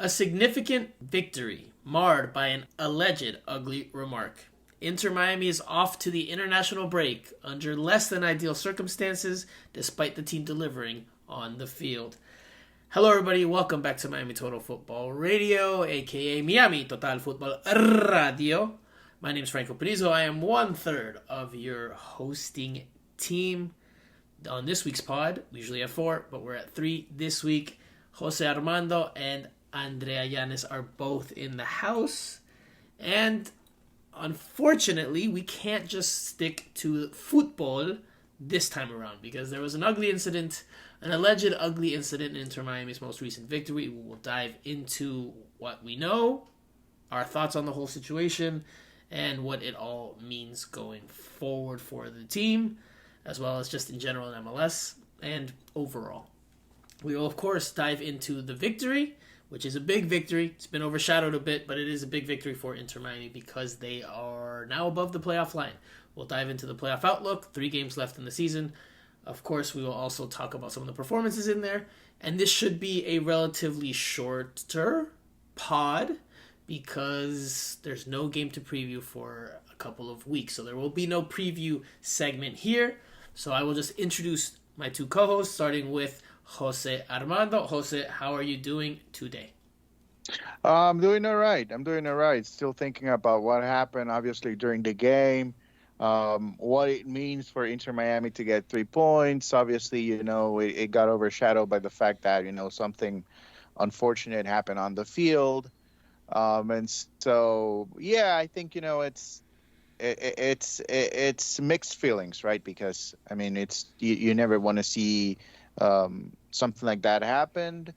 A significant victory marred by an alleged ugly remark. Inter Miami is off to the international break under less than ideal circumstances, despite the team delivering on the field. Hello, everybody. Welcome back to Miami Total Football Radio, aka Miami Total Football Radio. My name is Franco Panizo. I am 1/3 of your hosting team. On this week's pod, we usually have 4, but we're at 3 this week. Jose Armando and Andrea Yanez are both in the house. And unfortunately, we can't just stick to football this time around because there was an alleged ugly incident in Inter Miami's most recent victory. We will dive into what we know, our thoughts on the whole situation, and what it all means going forward for the team, as well as just in general in MLS and overall. We will, of course, dive into the victory, which is a big victory. It's been overshadowed a bit, but it is a big victory for Inter Miami because they are now above the playoff line. We'll dive into the playoff outlook, 3 games left in the season. Of course, we will also talk about some of the performances in there. And this should be a relatively shorter pod because there's no game to preview for a couple of weeks. So there will be no preview segment here. So I will just introduce my 2 co-hosts, starting with Jose Armando. Jose, how are you doing today? I'm doing all right. Still thinking about what happened, obviously, during the game, what it means for Inter Miami to get 3 points. Obviously, it got overshadowed by the fact that, something unfortunate happened on the field. And so, yeah, I think, it's mixed feelings, right? Because, I mean, you never want to see something like that happened.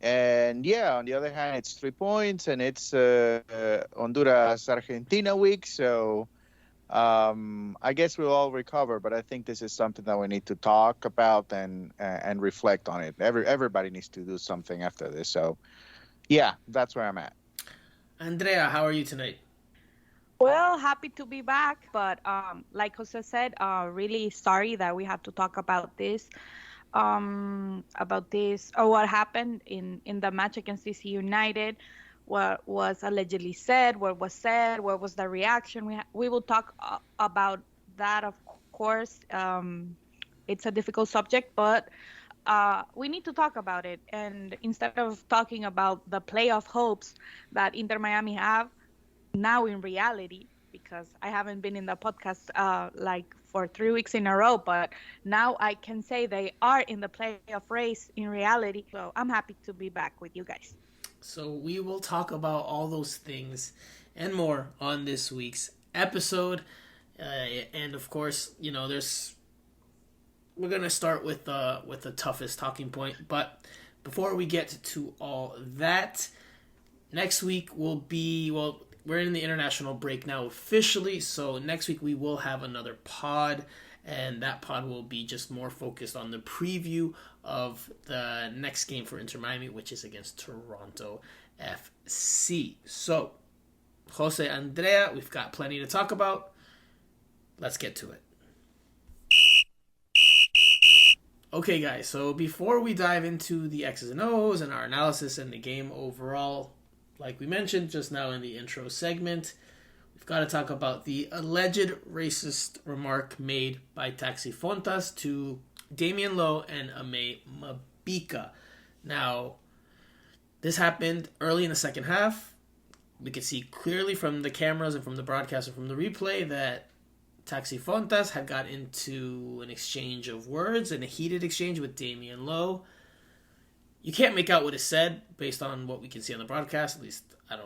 And yeah, on the other hand, it's 3 points and it's Honduras Argentina week. So I guess we'll all recover, but I think this is something that we need to talk about and reflect on it. Everybody needs to do something after this. So yeah, that's where I'm at. Andrea, how are you tonight? Well, happy to be back, but like Jose said, really sorry that we have to talk about this. What happened in the match against DC United, what was allegedly said, what was the reaction. We will talk about that, of course. It's a difficult subject, but we need to talk about it. And instead of talking about the playoff hopes that Inter Miami have, now in reality, because I haven't been in the podcast for 3 weeks in a row, but now I can say they are in the playoff race in reality. So I'm happy to be back with you guys. So we will talk about all those things and more on this week's episode. And of course, we're going to start with the toughest talking point. But before we get to all that, next week will be, we're in the international break now officially, so next week we will have another pod, and that pod will be just more focused on the preview of the next game for Inter Miami, which is against Toronto FC. So, Jose, Andrea, we've got plenty to talk about. Let's get to it. Okay, guys, so before we dive into the X's and O's and our analysis and the game overall, like we mentioned just now in the intro segment, we've got to talk about the alleged racist remark made by Taxi Fountas to Damion Lowe and Ame Mabika. Now, this happened early in the second half. We could see clearly from the cameras and from the broadcast and from the replay that Taxi Fountas had got into an exchange of words, and a heated exchange with Damion Lowe. You can't make out what is said based on what we can see on the broadcast. At least I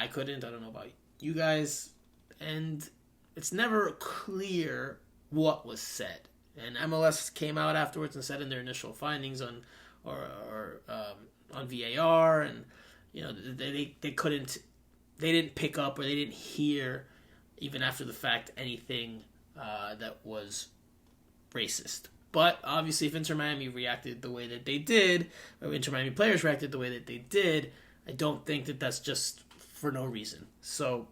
couldn't. I don't know about you guys. And it's never clear what was said. And MLS came out afterwards and said in their initial findings on VAR, and they didn't pick up or they didn't hear even after the fact anything that was racist. But obviously, if Inter Miami reacted the way that they did, or Inter Miami players reacted the way that they did, I don't think that that's just for no reason. So,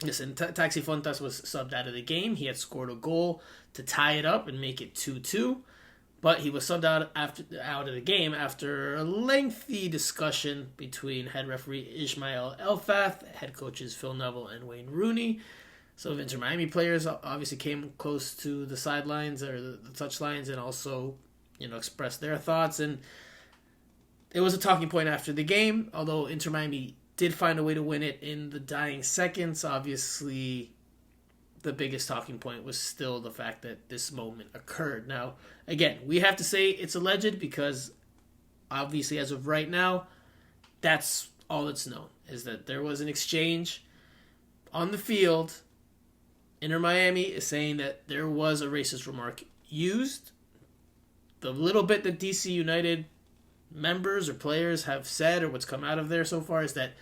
listen, Taxi Fountas was subbed out of the game. He had scored a goal to tie it up and make it 2-2. But he was subbed out of the game after a lengthy discussion between head referee Ismail Elfath, head coaches Phil Neville and Wayne Rooney. Some of Inter Miami players obviously came close to the sidelines or the touch lines and also, expressed their thoughts. And it was a talking point after the game, although Inter Miami did find a way to win it in the dying seconds. Obviously, the biggest talking point was still the fact that this moment occurred. Now, again, we have to say it's alleged because obviously as of right now, that's all that's known, is that there was an exchange on the field. Inter Miami is saying that there was a racist remark used. The little bit that DC United members or players have said or what's come out of there so far is that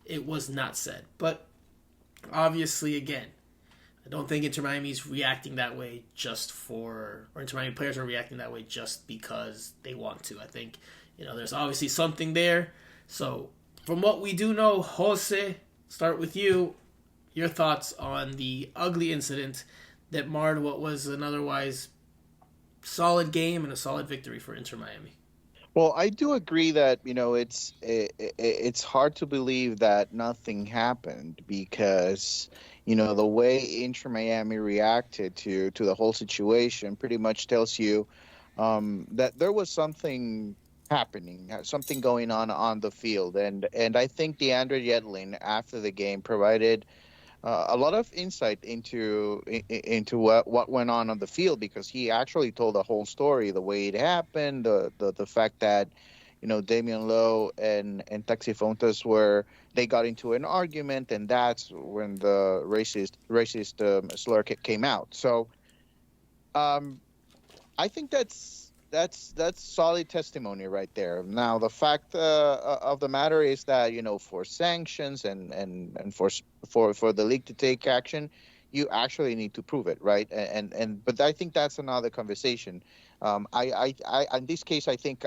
it was not said. But obviously, again, I don't think Inter Miami's reacting that way or Inter Miami players are reacting that way just because they want to. I think, there's obviously something there. So, from what we do know, Jose, start with you. Your thoughts on the ugly incident that marred what was an otherwise solid game and a solid victory for Inter Miami. Well, I do agree that it's hard to believe that nothing happened because the way Inter Miami reacted to the whole situation pretty much tells you that there was something happening, something going on the field, and I think DeAndre Yedlin after the game provided a lot of insight into what went on the field because he actually told the whole story, the way it happened, the fact that Damion Lowe and Taxi Fountas they got into an argument, and that's when the racist slur came out. So I think that's solid testimony right there. Now the fact of the matter is that for sanctions and for the league to take action, you actually need to prove it, right? But I think that's another conversation. I in this case I think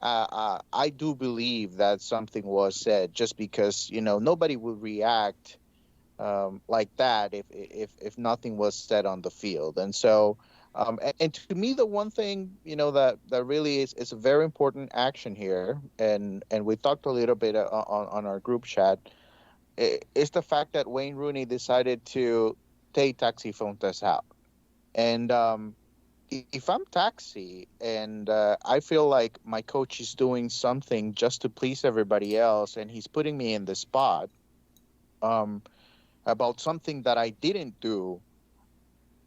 I do believe that something was said just because nobody would react like that if nothing was said on the field, and so. And to me, the one thing that really is a very important action here, and we talked a little bit on our group chat, is the fact that Wayne Rooney decided to take Taxi Fountas out. And if I'm Taxi and I feel like my coach is doing something just to please everybody else, and he's putting me in the spot about something that I didn't do,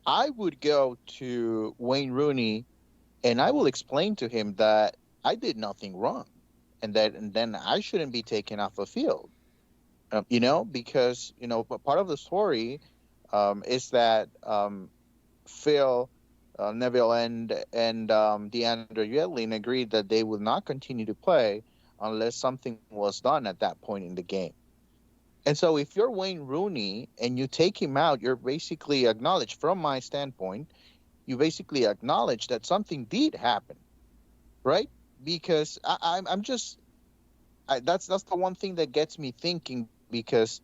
I would go to Wayne Rooney and I will explain to him that I did nothing wrong and then I shouldn't be taken off the field. Because part of the story is that Phil Neville and DeAndre Yedlin agreed that they would not continue to play unless something was done at that point in the game. And so if you're Wayne Rooney and you take him out, you're basically acknowledged, from my standpoint, you basically acknowledge that something did happen, right? Because that's the one thing that gets me thinking, because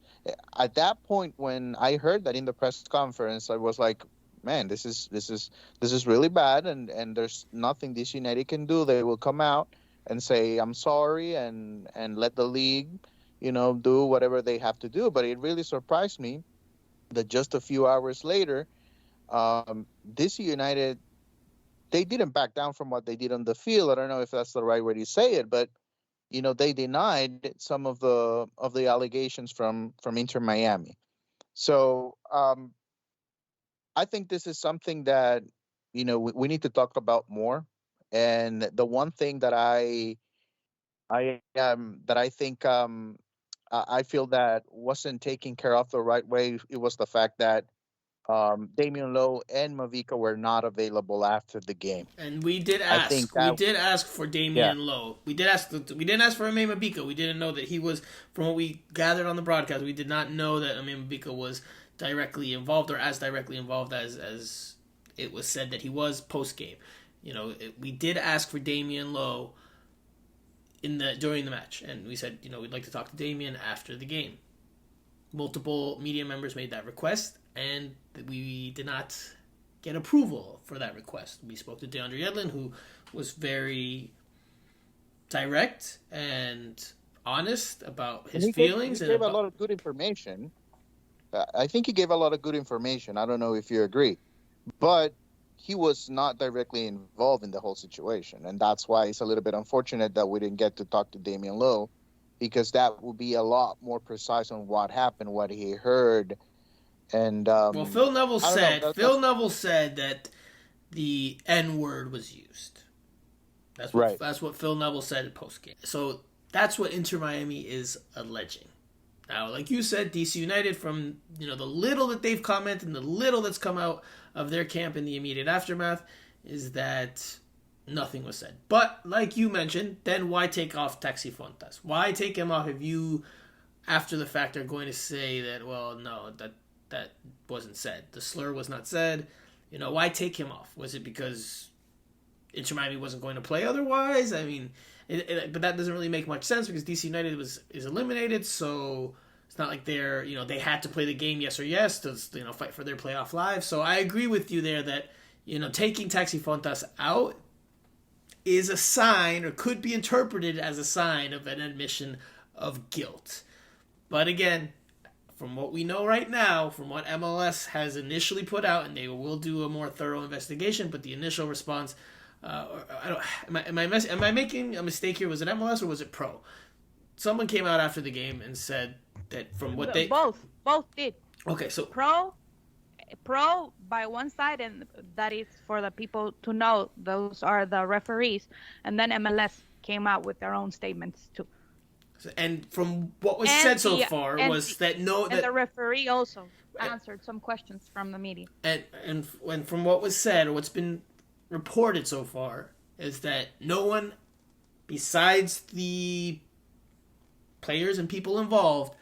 at that point when I heard that in the press conference, I was like, man, this is really bad, and there's nothing this United can do. They will come out and say, I'm sorry, and let the league do whatever they have to do. But it really surprised me that just a few hours later, DC United, they didn't back down from what they did on the field. I don't know if that's the right way to say it, but they denied some of the allegations from Inter Miami. So I think this is something that we need to talk about more. And the one thing that I think I feel that wasn't taken care of the right way, it was the fact that Damion Lowe and Mavica were not available after the game. And we did I think ask. We did ask for Yeah. Damion Lowe. We didn't ask for Ame Mabica. We didn't know that he was, from what we gathered on the broadcast, we did not know that Ame Mabica was directly involved, or as directly involved as it was said that he was post game. We did ask for Damion Lowe during the match, and we said, we'd like to talk to Damion after the game. Multiple media members made that request, and we did not get approval for that request. We spoke to DeAndre Yedlin, who was very direct and honest about his feelings. He gave a lot of good information. I think he gave a lot of good information. I don't know if you agree. But he was not directly involved in the whole situation. And that's why it's a little bit unfortunate that we didn't get to talk to Damion Lowe, because that would be a lot more precise on what happened, what he heard. And well, Phil Neville said that the N-word was used. That's what Phil Neville said at postgame. So that's what Inter Miami is alleging. Now, like you said, DC United, from the little that they've commented and the little that's come out of their camp in the immediate aftermath, is that nothing was said. But like you mentioned, then why take off Taxi Fountas? Why take him off if you, after the fact, are going to say that, well, no, that wasn't said. The slur was not said. Why take him off? Was it because Inter Miami wasn't going to play otherwise? I mean, but that doesn't really make much sense because DC United is eliminated, so it's not like they had to play the game yes or yes to fight for their playoff lives. So I agree with you there that taking Taxi Fountas out is a sign, or could be interpreted as a sign, of an admission of guilt. But again, from what we know right now, from what MLS has initially put out, and they will do a more thorough investigation, but the initial response, am I making a mistake here? Was it MLS or was it Pro? Someone came out after the game and said that from what they both did. Okay, so Pro by one side, and that is for the people to know, those are the referees, and then MLS came out with their own statements too. And from what was said so far was that the referee also answered some questions from the media. And from what was said, or what's been reported so far, is that no one besides the players and people involved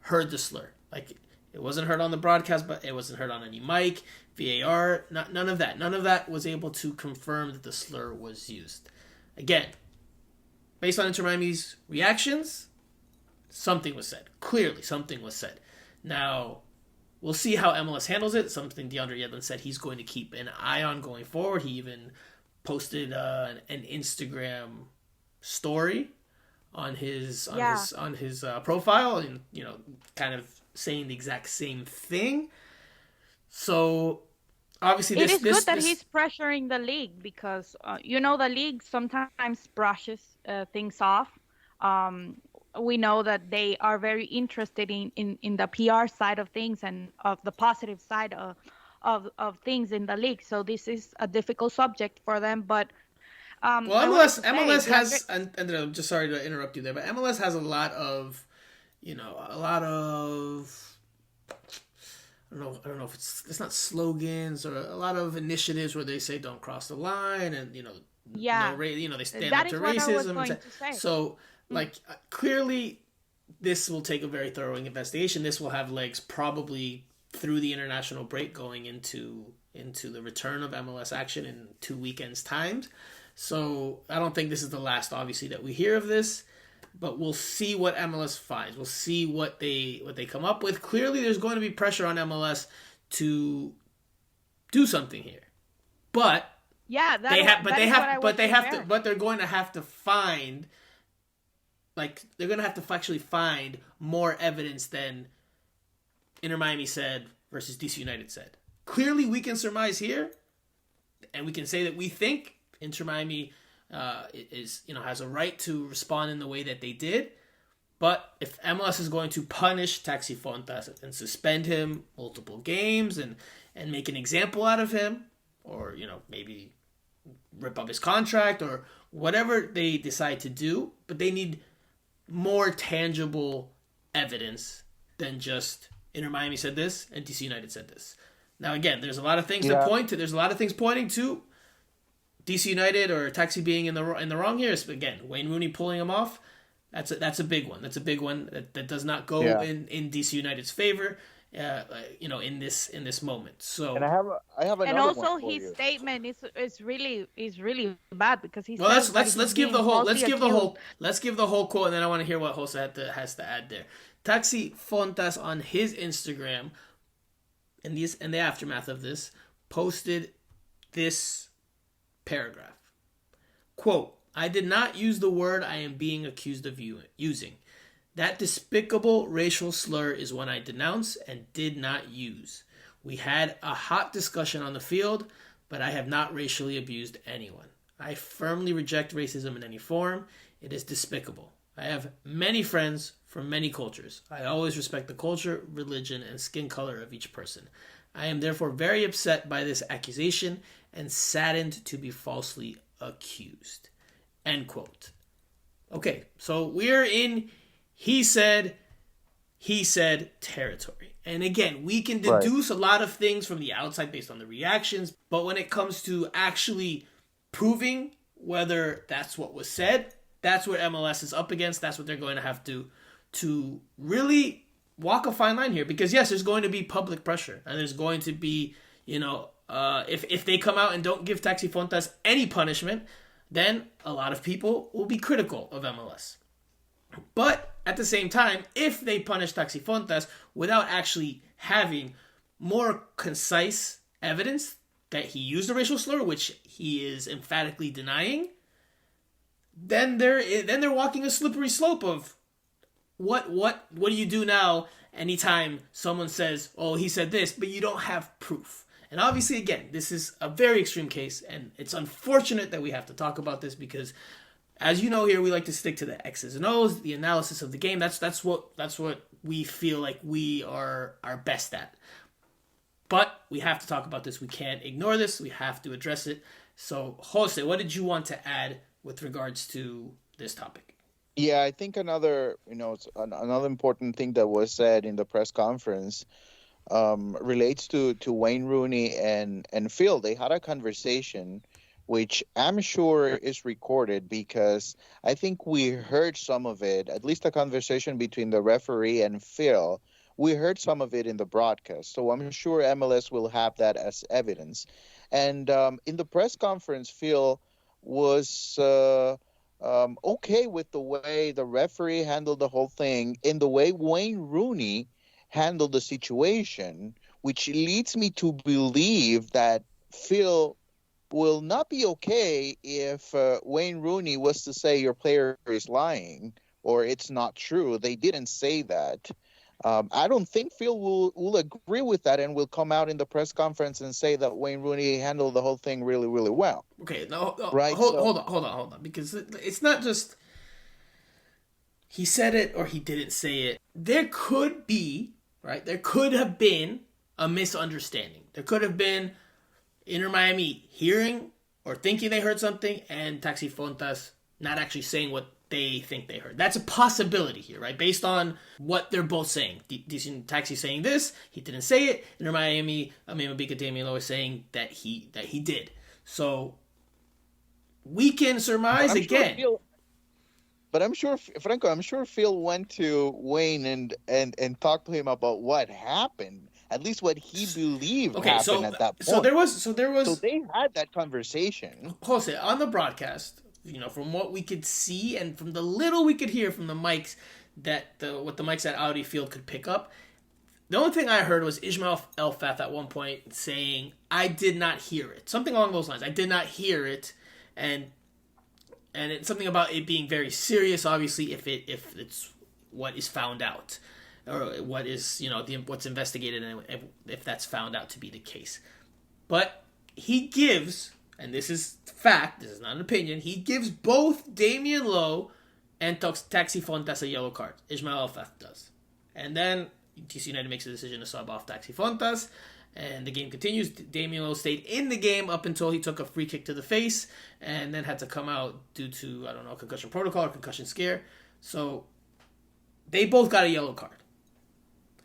heard the slur. Like, it wasn't heard on the broadcast, but it wasn't heard on any mic, VAR, none of that. None of that was able to confirm that the slur was used. Again, based on Inter Miami's reactions, something was said. Clearly, something was said. Now, we'll see how MLS handles it. Something DeAndre Yedlin said he's going to keep an eye on going forward. He even posted an Instagram story on his profile, and kind of saying the exact same thing. So obviously, it is good that he's pressuring the league, because the league sometimes brushes things off. We know that they are very interested in the PR side of things and of the positive side of things in the league. So this is a difficult subject for them, but MLS has, and I'm just sorry to interrupt you there, but MLS has a lot of I don't know if it's not slogans, or a lot of initiatives where they say don't cross the line, and they stand up to racism. So clearly this will take a very thorough investigation. This will have legs probably through the international break, going into the return of MLS action in 2 weekends' times. So I don't think this is the last, obviously, that we hear of this, but we'll see what MLS finds. We'll see what they come up with. Clearly, there's going to be pressure on MLS to do something here, but they're going to have to find, they're going to have to actually find more evidence than Inter Miami said versus DC United said. Clearly, we can surmise here, and we can say that we think Inter Miami has a right to respond in the way that they did. But if MLS is going to punish Taxi Fountas and suspend him multiple games and make an example out of him, or maybe rip up his contract, or whatever they decide to do, but they need more tangible evidence than just Inter Miami said this and DC United said this. Now, again, there's a lot of things to point to. There's a lot of things pointing to DC United or Taxi being in the wrong here. Again, Wayne Rooney pulling him off. That's a big one. That's a big one that does not go in DC United's favor. In this moment. So, and I have another and also one for his you. Statement is really bad, because he's let's give the whole quote, and then I want to hear what Jose has to add there. Taxi Fountas on his Instagram in the aftermath of this posted this paragraph. Quote, "I did not use the word I am being accused of using. That despicable racial slur is one I denounce and did not use. We had a hot discussion on the field, but I have not racially abused anyone. I firmly reject racism in any form. It is despicable. I have many friends from many cultures. I always respect the culture, religion, and skin color of each person. I am therefore very upset by this accusation and saddened to be falsely accused." End quote. Okay, so we're in he said territory. And again, we can deduce a lot of things from the outside based on the reactions, but when it comes to actually proving whether that's what was said, that's what MLS is up against. That's what they're going to have to really walk a fine line here. Because yes, there's going to be public pressure, and there's going to be, if they come out and don't give Taxi Fountas any punishment, then a lot of people will be critical of MLS. But at the same time, if they punish Taxi Fountas without actually having more concise evidence that he used a racial slur, which he is emphatically denying, then they're walking a slippery slope of what do you do now anytime someone says, "Oh, he said this," but you don't have proof. And obviously, again, this is a very extreme case, and it's unfortunate that we have to talk about this because, as you know, here we like to stick to the X's and O's, the analysis of the game. That's what we feel like we are best at. But we have to talk about this. We can't ignore this. We have to address it. So, Jose, what did you want to add with regards to this topic? Yeah, I think another important thing that was said in the press conference relates to Wayne Rooney and Phil. They had a conversation, which I'm sure is recorded because I think we heard some of it, at least a conversation between the referee and Phil. We heard some of it in the broadcast, so I'm sure MLS will have that as evidence. And in the press conference, Phil was okay with the way the referee handled the whole thing, in the way Wayne Rooney handled the situation, which leads me to believe that Phil will not be okay if Wayne Rooney was to say your player is lying or it's not true. They didn't say that. I don't think Phil will agree with that and will come out in the press conference and say that Wayne Rooney handled the whole thing really, really well. Okay, no, right? Hold on, because it's not just he said it or he didn't say it. There could have been a misunderstanding. There could have been Inter Miami hearing or thinking they heard something and Taxi Fountas not actually saying what they think they heard. That's a possibility here, right? Based on what they're both saying. Taxi saying this, he didn't say it. Inter Miami, Damion Lowe is saying that he did. So we can surmise again. But I'm sure, Franco, Phil went to Wayne and talked to him about what happened. At least what he believed happened at that point. So they had that conversation. Jose, on the broadcast, from what we could see and from the little we could hear from the mics what the mics at Audi Field could pick up, the only thing I heard was Ismail El Fath at one point saying, "I did not hear it." Something along those lines. I did not hear it, and it's something about it being very serious. Obviously, if it's what is found out, or what is what's investigated, and if that's found out to be the case, but he gives. And this is fact, this is not an opinion, he gives both Damion Lowe and Taxi Fountas a yellow card. Ismail El Fath does. And then DC United makes a decision to sub off Taxi Fountas, and the game continues. Damion Lowe stayed in the game up until he took a free kick to the face, and then had to come out due to, concussion protocol or concussion scare. So they both got a yellow card.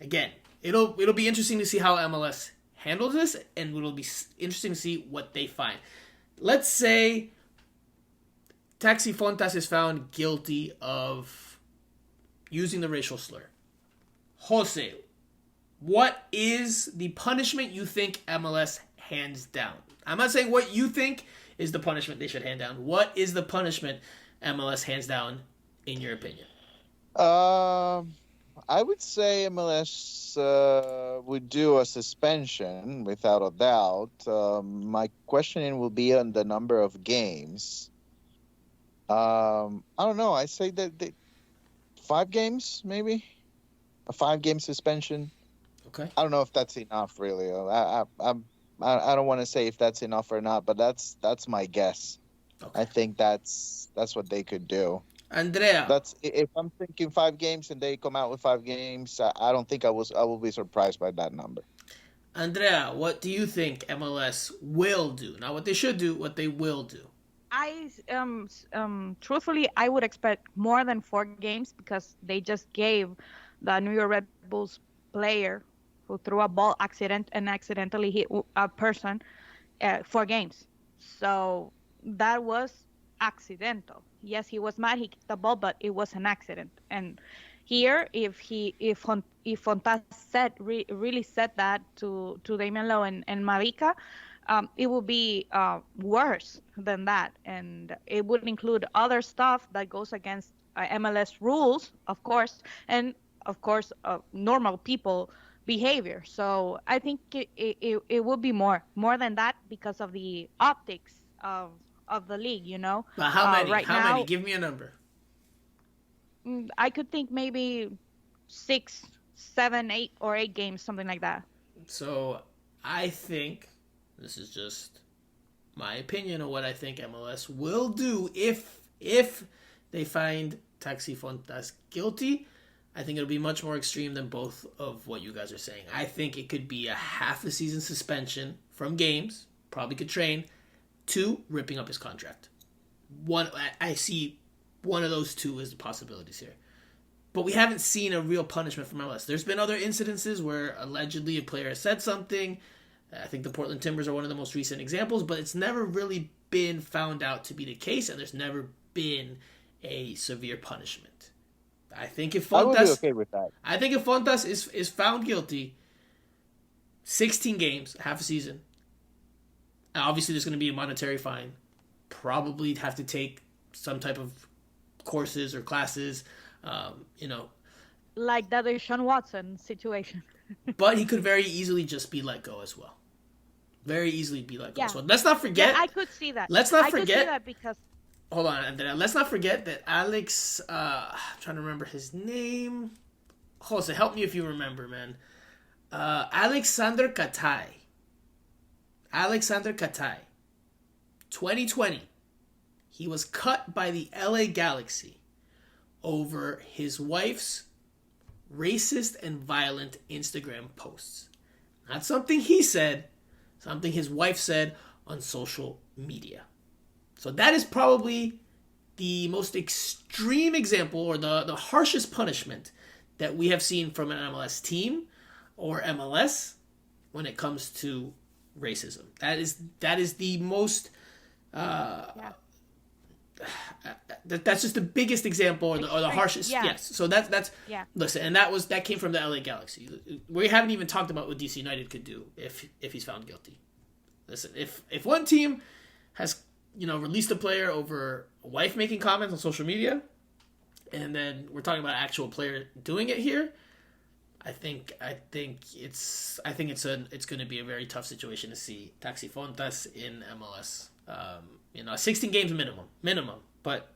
Again, it'll be interesting to see how MLS handles this, and it'll be interesting to see what they find. Let's say Taxi Fountas is found guilty of using the racial slur. Jose, what is the punishment you think MLS hands down? I'm not saying what you think is the punishment they should hand down. What is the punishment MLS hands down, in your opinion? I would say MLS would do a suspension without a doubt. My questioning will be on the number of games. I don't know. I say that 5 games, maybe a 5 game suspension. Okay. I don't know if that's enough, really. I don't want to say if that's enough or not, but that's my guess. I Okay. think that's what they could do. Andrea. That's if I'm thinking 5 games and they come out with 5 games. I don't think I will be surprised by that number. Andrea, what do you think MLS will do? Not what they should do, what they will do. Truthfully, I would expect more than 4 games because they just gave the New York Red Bulls player who threw a ball accidentally hit a person 4 games. So that was accidental. Yes, he was mad. He kicked the ball, but it was an accident. And here, if Fontas really said that to Damion Lowe and Marica, it would be worse than that, and it would include other stuff that goes against MLS rules, of course, and of course, normal people behavior. So I think it would be more than that because of the optics of the league. But how many? Right How many? now, Give me a number. I could think maybe 6, 7, 8 or 8 games, something like that. So I think this is just my opinion of what I think MLS will do if they find Taxi Fontas guilty. I think it'll be much more extreme than both of what you guys are saying. I think it could be a half a season suspension from games, probably could train, to ripping up his contract. One, I see one of those two as the possibilities here. But we haven't seen a real punishment from MLS. There's been other incidences where allegedly a player has said something. I think the Portland Timbers are one of the most recent examples, but it's never really been found out to be the case, and there's never been a severe punishment. I think if I would be Fontas, okay with that. I think if Fontas is found guilty, 16 games, half a season. Obviously, there's going to be a monetary fine. Probably have to take some type of courses or classes. You know, Like that Deshaun Watson situation. but he could very easily just be let go as well. Very easily be let go Yeah. as well. Let's not Yeah, forget. I could see that. Let's not I could see forget. that because Hold on, Andrea. Let's not forget that Alex. I'm trying to remember his name. Jose, help me if you remember, man. Alexander Katai. Alexander Katai. 2020. He was cut by the LA Galaxy over his wife's racist and violent Instagram posts. Not something he said, something his wife said on social media. So that is probably the most extreme example or the harshest punishment that we have seen from an MLS team or MLS when it comes to racism. That is the most yeah. that's just the biggest example or the harshest. Yeah. Yes. So that's Yeah. listen, and that came from the LA Galaxy. We haven't even talked about what DC United could do if he's found guilty. Listen, if one team has released a player over a wife making comments on social media, and then we're talking about an actual player doing it here, I think it's going to be a very tough situation to see Taxi Fontas in MLS. 16 games minimum, but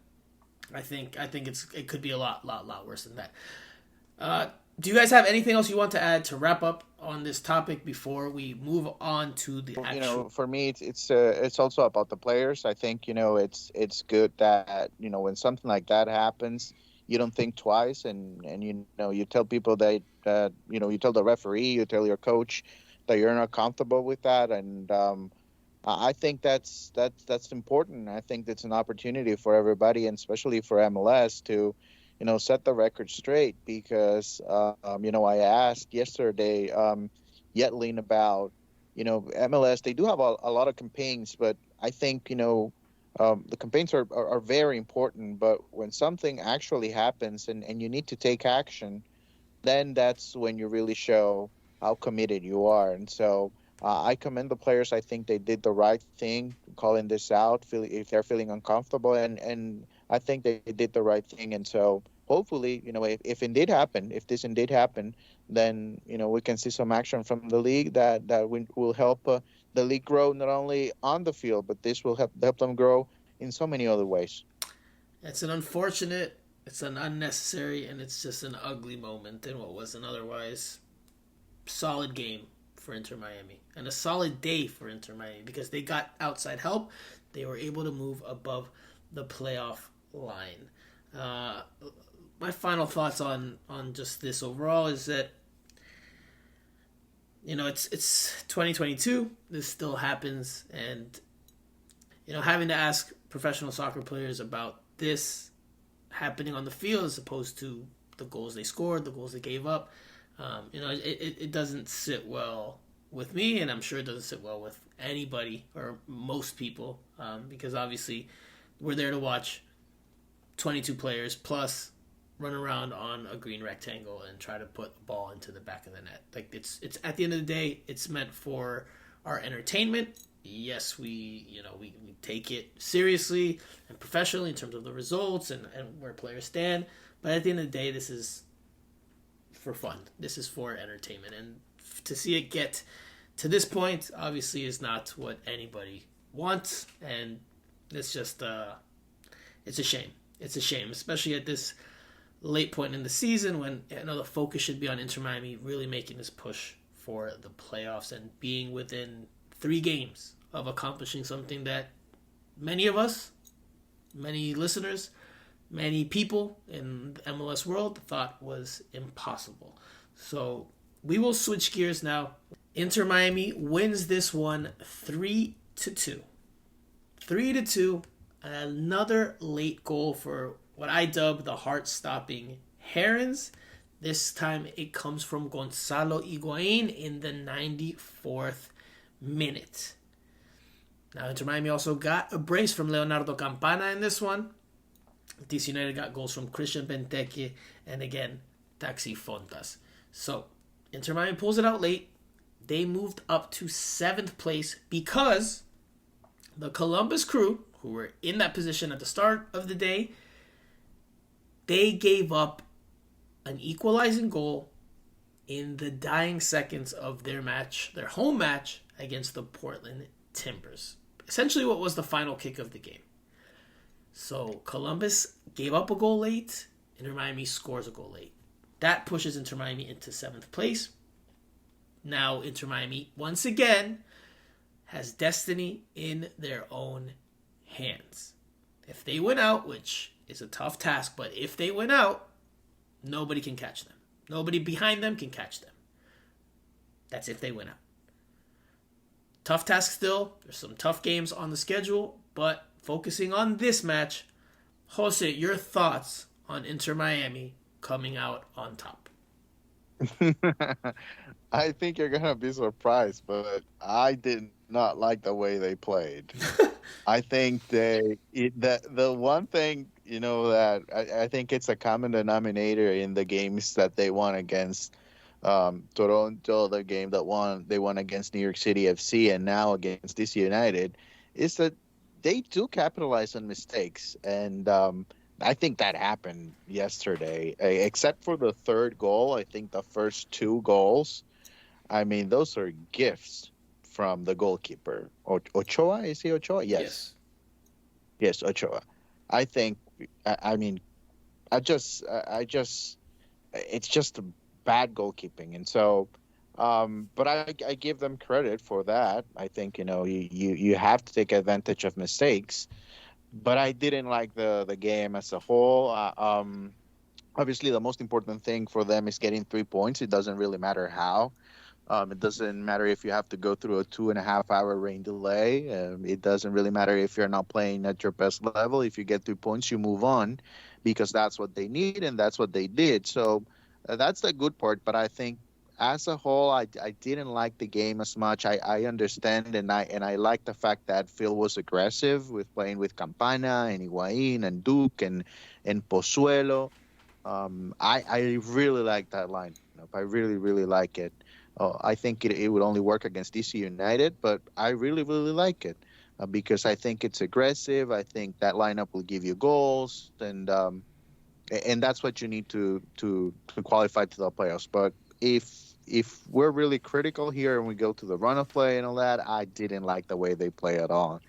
I think it could be a lot worse than that. Do you guys have anything else you want to add to wrap up on this topic before we move on to the actual? For me, it's also about the players. I think it's good that when something like that happens, you don't think twice, and you tell people that you tell the referee, you tell your coach that you're not comfortable with that, and I think that's important. I think it's an opportunity for everybody, and especially for MLS to set the record straight, because I asked yesterday Yetling about MLS. They do have a lot of campaigns, but I think the campaigns are very important. But when something actually happens and you need to take action, then that's when you really show how committed you are. And so I commend the players. I think they did the right thing calling this out if they're feeling uncomfortable, and I think they did the right thing. And so hopefully, if indeed happen, if this indeed happen, then we can see some action from the league that will help the league grow not only on the field, but this will help them grow in so many other ways. It's an unfortunate, it's an unnecessary, and it's just an ugly moment in what was an otherwise solid game for Inter Miami and a solid day for Inter Miami because they got outside help. They were able to move above the playoff line. My final thoughts on just this overall is that it's 2022. This still happens, and having to ask professional soccer players about this happening on the field as opposed to the goals they scored, the goals they gave up. It doesn't sit well with me, and I'm sure it doesn't sit well with anybody or most people because obviously we're there to watch 22 players plus run around on a green rectangle and try to put the ball into the back of the net. Like it's at the end of the day, it's meant for our entertainment. Yes, we take it seriously and professionally in terms of the results and where players stand. But at the end of the day, this is for fun. This is for entertainment. And to see it get to this point, obviously, is not what anybody wants. And it's just, it's a shame. It's a shame, especially at this late point in the season when the focus should be on Inter Miami really making this push for the playoffs and being within 3 games of accomplishing something that many of us, many listeners, many people in the MLS world thought was impossible. So we will switch gears now. Inter Miami wins this one 3-2. 3-2. Another late goal for what I dub the heart-stopping Herons. This time it comes from Gonzalo Higuain in the 94th minute. Now Inter Miami also got a brace from Leonardo Campana in this one. DC United got goals from Christian Benteke and again Taxi Fountas. So Inter Miami pulls it out late. They moved up to 7th place because the Columbus Crew, who were in that position at the start of the day, they gave up an equalizing goal in the dying seconds of their match, their home match against the Portland Timbers. Essentially what was the final kick of the game. So Columbus gave up a goal late, Inter Miami scores a goal late. That pushes Inter Miami into 7th place. Now Inter Miami, once again, has destiny in their own hands. If they win out, which is a tough task, but if they win out, nobody can catch them. Nobody behind them can catch them. That's if they win out. Tough task still. There's some tough games on the schedule, but focusing on this match, Jose, your thoughts on Inter Miami coming out on top? I think you're going to be surprised, but I did not like the way they played. I think the one thing, that I think it's a common denominator in the games that they won against Toronto, the game that they won against New York City FC and now against DC United, is that they do capitalize on mistakes. And I think that happened yesterday, except for the third goal. I think the first 2 goals, I mean, those are gifts from the goalkeeper. Ochoa? Is he Ochoa? Yes. Yes, Ochoa. I think, it's just bad goalkeeping. And so, but I give them credit for that. I think, you have to take advantage of mistakes. But I didn't like the game as a whole. Obviously, the most important thing for them is getting 3 points. It doesn't really matter how. It doesn't matter if you have to go through a 2.5-hour rain delay. It doesn't really matter if you're not playing at your best level. If you get 3 points, you move on because that's what they need and that's what they did. So that's the good part. But I think as a whole, I didn't like the game as much. I understand and I like the fact that Phil was aggressive with playing with Campana and Higuain and Duke and Pozuelo. I really like that lineup. I really, really like it. I think it would only work against DC United, but I really, really like it because I think it's aggressive. I think that lineup will give you goals, and And that's what you need to qualify to the playoffs. But if we're really critical here and we go to the run of play and all that, I didn't like the way they play at all.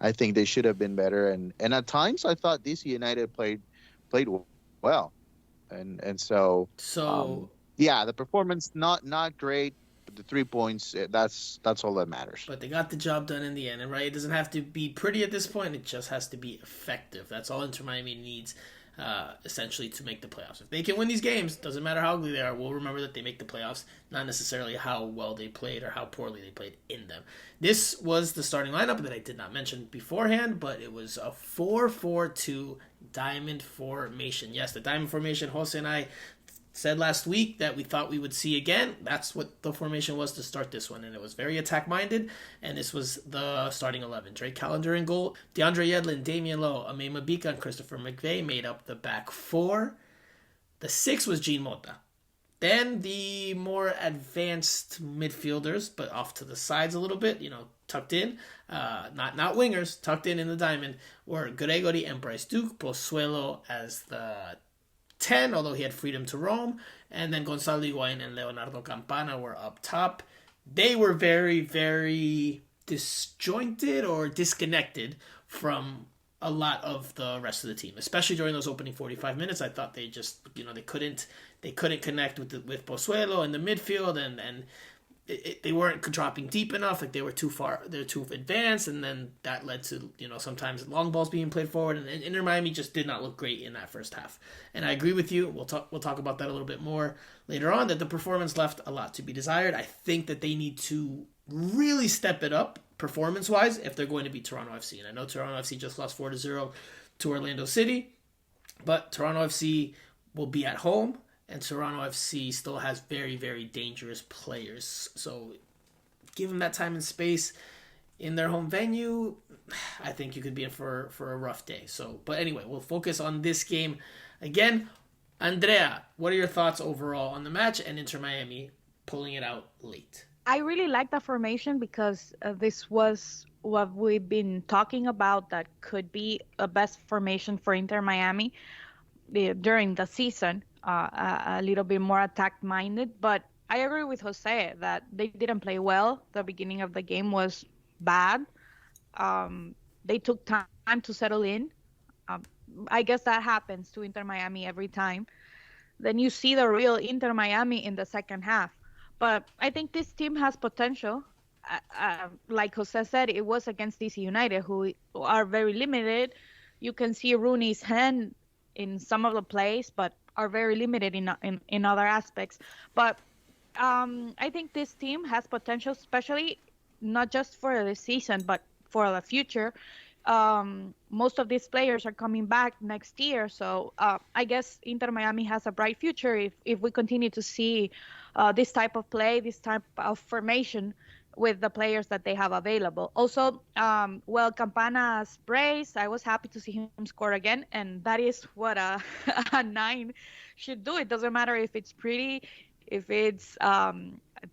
I think they should have been better, and at times I thought DC United played well, and so So, yeah, the performance not great, but the 3 points, that's all that matters. but they got the job done in the end, and right, it doesn't have to be pretty at this point. It just has to be effective. That's all Inter Miami needs, essentially, to make the playoffs. If they can win these games, doesn't matter how ugly they are. We'll remember that they make the playoffs, not necessarily how well they played or how poorly they played in them. This was the starting lineup that I did not mention beforehand, but it was a 4-4-2 diamond formation. Yes, the diamond formation. Jose and I said last week that we thought we would see again. That's what the formation was to start this one, and it was very attack-minded, and this was the starting 11. Drake Callender in goal, DeAndre Yedlin, Damion Lowe, Ame Mabika, and Christopher McVeigh made up the back four. The six was Gene Mota. Then the more advanced midfielders, but off to the sides a little bit, tucked in, not wingers, tucked in the diamond, were Gregory and Bryce Duke, Pozuelo as the 10, although he had freedom to roam, and then Gonzalo Higuain and Leonardo Campana were up top. They were very, very disjointed or disconnected from a lot of the rest of the team, especially during those opening 45 minutes. I thought they just, they couldn't connect with Pozuelo in the midfield, and they weren't dropping deep enough. Like, they were too far, they're too advanced, and then that led to sometimes long balls being played forward. And Inter Miami just did not look great in that first half. And I agree with you. We'll talk about that a little bit more later on. That the performance left a lot to be desired. I think that they need to really step it up performance-wise if they're going to beat Toronto FC. And I know Toronto FC just lost 4-0 to Orlando City, but Toronto FC will be at home. And Toronto FC still has very, very dangerous players. So give them that time and space in their home venue. I think you could be in for a rough day. But anyway, we'll focus on this game again. Andrea, what are your thoughts overall on the match and Inter Miami pulling it out late? I really like the formation because this was what we've been talking about, that could be a best formation for Inter Miami during the season. A little bit more attack-minded, but I agree with Jose that they didn't play well. The beginning of the game was bad. They took time to settle in. I guess that happens to Inter Miami every time. Then you see the real Inter Miami in the second half. But I think this team has potential. Like Jose said, it was against DC United, who are very limited. You can see Rooney's hand in some of the plays, but are very limited in other aspects. But I think this team has potential, especially not just for the season, but for the future. Most of these players are coming back next year, so I guess Inter Miami has a bright future if we continue to see this type of play, this type of formation with the players that they have available. Also, Campana's brace, I was happy to see him score again, and that is what a 9 should do. It doesn't matter if it's pretty, if it's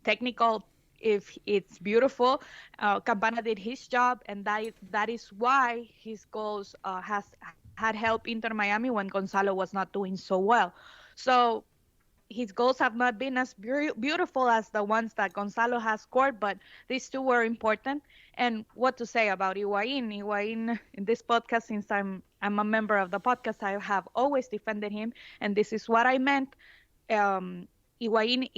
technical, if it's beautiful. Campana did his job, and that is why his goals had helped Inter Miami when Gonzalo was not doing so well. So his goals have not been as beautiful as the ones that Gonzalo has scored, but these two were important. And what to say about Higuain? Higuain, in this podcast, since I'm a member of the podcast, I have always defended him, and this is what I meant. Higuain,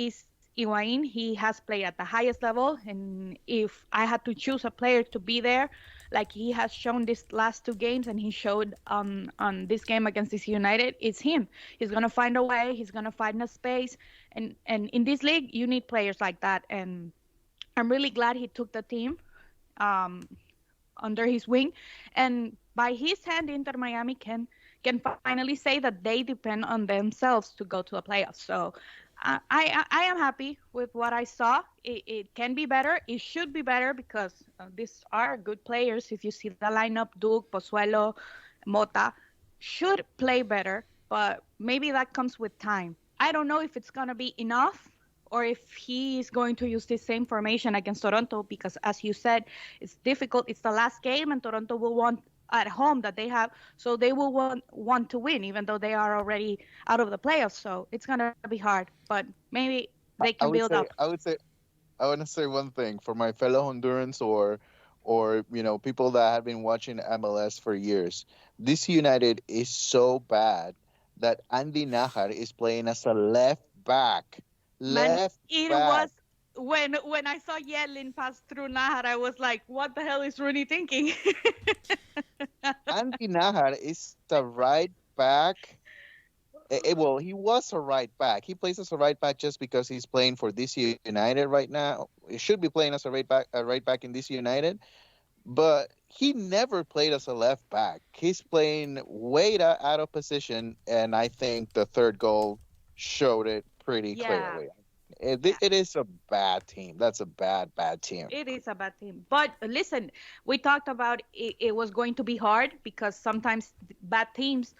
he has played at the highest level, and if I had to choose a player to be there, like he has shown these last two games, and he showed on this game against DC United, it's him. He's going to find a way. He's going to find a space. And in this league, you need players like that. And I'm really glad he took the team under his wing. And by his hand, Inter Miami can finally say that they depend on themselves to go to the playoffs. So I am happy with what I saw. It can be better. It should be better because these are good players. If you see the lineup, Duke, Pozuelo, Mota should play better, but maybe that comes with time. I don't know if it's going to be enough or if he is going to use the same formation against Toronto because, as you said, it's difficult. It's the last game, and Toronto will want at home that they have, so they will want to win, even though they are already out of the playoffs. So it's gonna be hard, but maybe they can I would build say, up. I want to say one thing for my fellow Hondurans or people that have been watching MLS for years. This United is so bad that Andy Najar is playing as a left back. Man, Left it was back. when I saw Yedlin pass through Nahar, I was like, what the hell is Rooney thinking? Andy Najar is a right back. Well, he was a right back. He plays as a right back just because he's playing for DC United right now. He should be playing as a right back in DC United, but he never played as a left back. He's playing way out of position, and I think the third goal showed it pretty Yeah, clearly. yeah. It is a bad team. That's a bad team. It is a bad team. But listen, we talked about it was going to be hard because sometimes bad teams,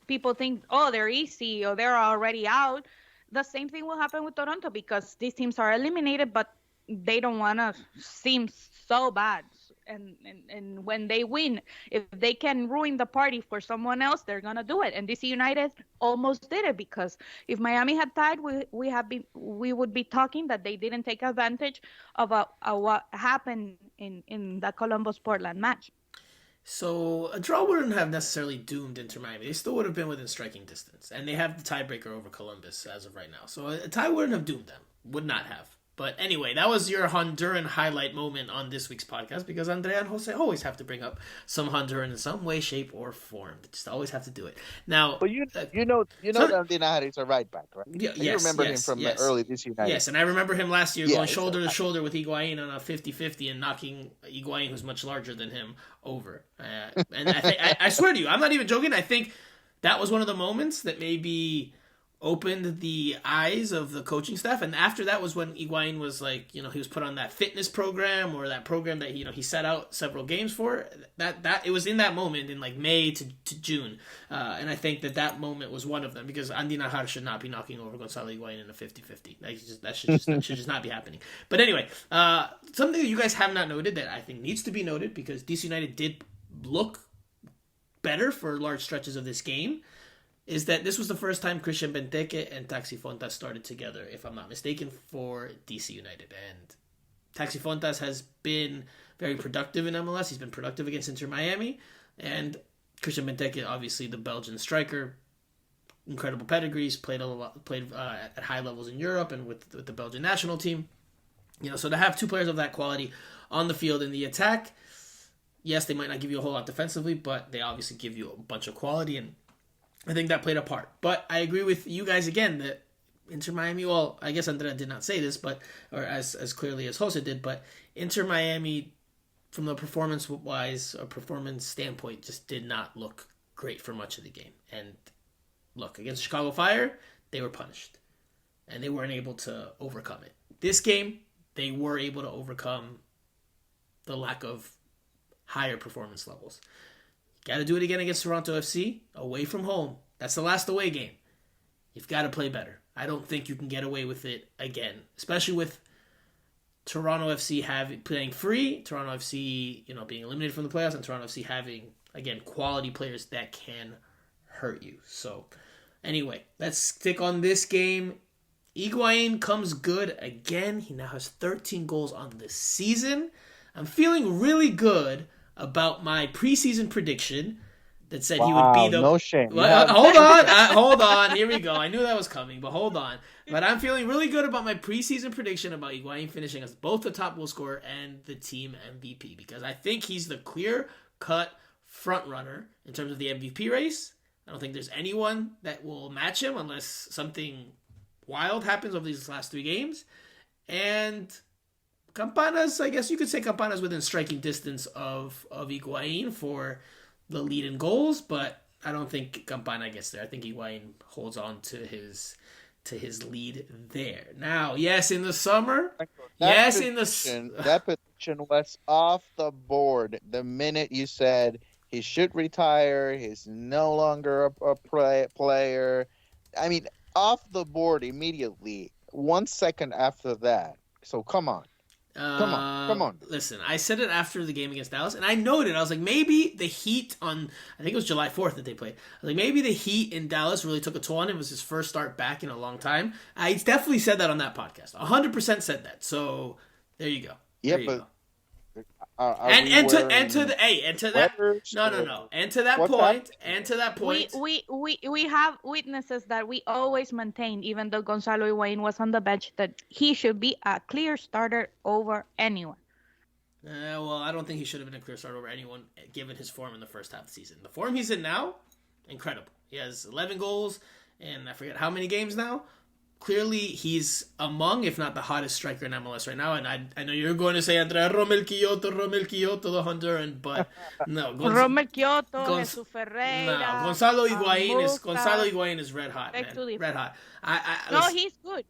people think, oh, they're easy or they're already out. The same thing will happen with Toronto because these teams are eliminated, but they don't want to seem so bad. And when they win, if they can ruin the party for someone else, they're gonna do it. And DC United almost did it because if Miami had tied, we would be talking that they didn't take advantage of what happened in the Columbus Portland match. So a draw wouldn't have necessarily doomed Inter Miami. They still would have been within striking distance, and they have the tiebreaker over Columbus as of right now. So a tie wouldn't have doomed them. Would not have. But anyway, that was your Honduran highlight moment on this week's podcast because Andrea and Jose always have to bring up some Honduran in some way, shape, or form. They just always have to do it. Now, But that Andy Najar is a right back, right? yeah, You yes, remember him yes, from yes. early DC United. Yes, and I remember him last year Yeah, going it's shoulder to shoulder with Higuain on a 50-50 and knocking Higuain, who's much larger than him, over. And I swear to you, I'm not even joking. I think that was one of the moments that maybe opened the eyes of the coaching staff. And after that was when Higuain was like, he was put on that fitness program or that program that, he set out several games for. That it was in that moment in like May to June. And I think that moment was one of them because Andy Najar should not be knocking over Gonzalo Higuain in a 50-50. That should just not be happening. But anyway, something that you guys have not noted that I think needs to be noted because DC United did look better for large stretches of this game is that this was the first time Christian Benteke and Taxi Fountas started together, if I'm not mistaken, for DC United. And Taxi Fountas has been very productive in MLS. He's been productive against Inter Miami. And Christian Benteke, obviously the Belgian striker, incredible pedigrees, played at high levels in Europe and with the Belgian national team. So to have two players of that quality on the field in the attack, yes, they might not give you a whole lot defensively, but they obviously give you a bunch of quality, and I think that played a part. But I agree with you guys again that Inter Miami, well, I guess Andrea did not say this, or as clearly as Jose did, but Inter Miami, from the performance standpoint, just did not look great for much of the game. And look, against Chicago Fire, they were punished. And they weren't able to overcome it. This game, they were able to overcome the lack of higher performance levels. Got to do it again against Toronto FC, away from home. That's the last away game. You've got to play better. I don't think you can get away with it again, especially with Toronto FC playing free, Toronto FC, being eliminated from the playoffs, and Toronto FC having, again, quality players that can hurt you. So, anyway, let's stick on this game. Higuain comes good again. He now has 13 goals on the season. I'm feeling really good about my preseason prediction that said he would be the... No shame. Hold on. Here we go. I knew that was coming, but hold on. But I'm feeling really good about my preseason prediction about Higuain finishing as both the top goal scorer and the team MVP because I think he's the clear-cut front runner in terms of the MVP race. I don't think there's anyone that will match him unless something wild happens over these last three games. And Campana's, I guess you could say Campana's within striking distance of Higuain for the lead in goals, but I don't think Campana gets there. I think Higuain holds on to his lead there. Now, yes, in the summer, that prediction was off the board the minute you said he should retire. He's no longer a player. I mean, off the board immediately. 1 second after that. So come on. Come on. Listen, I said it after the game against Dallas, and I noted, I was like, maybe the Heat on, I think it was July 4th that they played. I was like, maybe the Heat in Dallas really took a toll on him. It was his first start back in a long time. I definitely said that on that podcast. 100% said that. So there you go. Yeah, you but go. And to that point. We have witnesses that we always maintain, even though Gonzalo Higuain was on the bench, that he should be a clear starter over anyone. Well, I don't think he should have been a clear starter over anyone, given his form in the first half of the season. The form he's in now, incredible. He has 11 goals, and I forget how many games now. Clearly, he's among, if not the hottest striker in MLS right now. And I know you're going to say, Andrea, Romel Kyoto, the Honduran, but no. Romel Kyoto, Jesus Ferreira. No, Gonzalo Higuain is red hot, man. Red hot. He's good.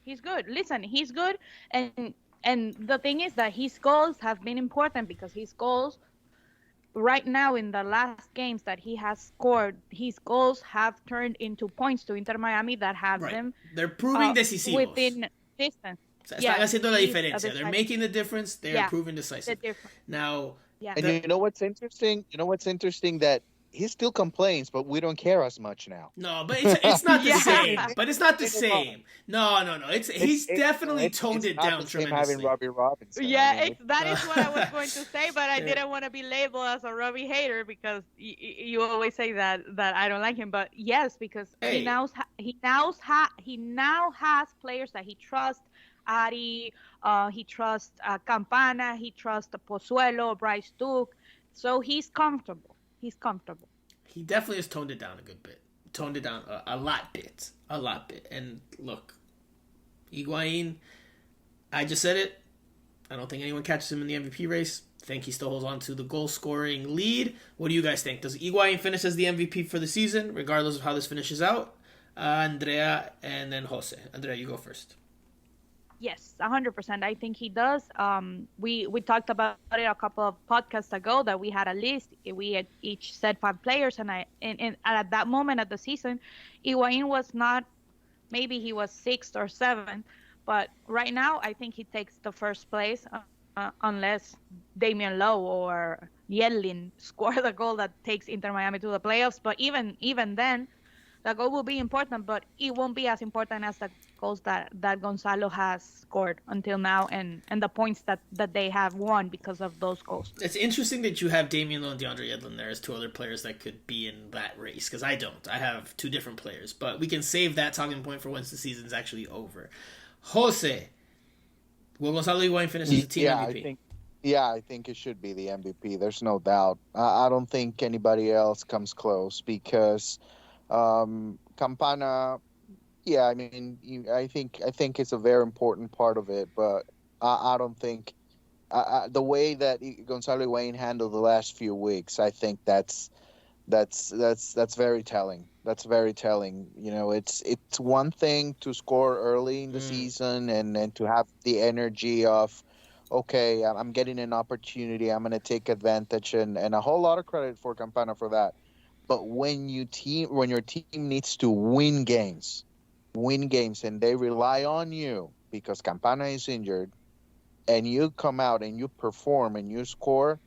He's good. Listen, he's good. And the thing is that his goals have been important because his goals right now in the last games that he has scored, his goals have turned into points to Inter Miami that have them. They're proving decisivos. Within distance. Están haciendo la diferencia. They're making the difference. They're proving decisive. Now, and you know what's interesting? That he still complains, but we don't care as much now. No, but it's not the same. But it's not the same. No. He's definitely toned it down tremendously. Having Robbie Robinson. Yeah, that is what I was going to say, but I didn't want to be labeled as a Robbie hater because you always say that I don't like him. But yes, because he now has players that he trusts. Ari, he trusts Campana, he trusts Pozuelo, Bryce Duke, so he's comfortable. He definitely has toned it down a good bit. Toned it down a lot bit. And look, Higuain, I just said it. I don't think anyone catches him in the MVP race. I think he still holds on to the goal-scoring lead. What do you guys think? Does Higuain finish as the MVP for the season, regardless of how this finishes out? Andrea, and then Jose. Andrea, you go first. Yes, 100%. I think he does. We talked about it a couple of podcasts ago that we had a list. We had each said 5 players, and at that moment of the season, Higuain was not. Maybe he was 6th or 7th, but right now I think he takes the first place, unless Damion Lowe or Yedlin score the goal that takes Inter Miami to the playoffs. But even then, the goal will be important, but it won't be as important as the goals that Gonzalo has scored until now and the points that they have won because of those goals. It's interesting that you have Damion Lowe and DeAndre Yedlin there as 2 other players that could be in that race, because I don't. I have 2 different players, but we can save that talking point for once the season's actually over. Jose, will Gonzalo Higuain finish as the team MVP? I think it should be the MVP. There's no doubt. I don't think anybody else comes close because Campana, I mean, I think it's a very important part of it, but I don't think the way that Gonzalo Higuain handled the last few weeks, I think that's very telling. That's very telling. You know, it's one thing to score early in the season and to have the energy of, okay, I'm getting an opportunity, I'm going to take advantage, and a whole lot of credit for Campana for that. But when your team needs to win games, and they rely on you because Campana is injured, and you come out and you perform and you score,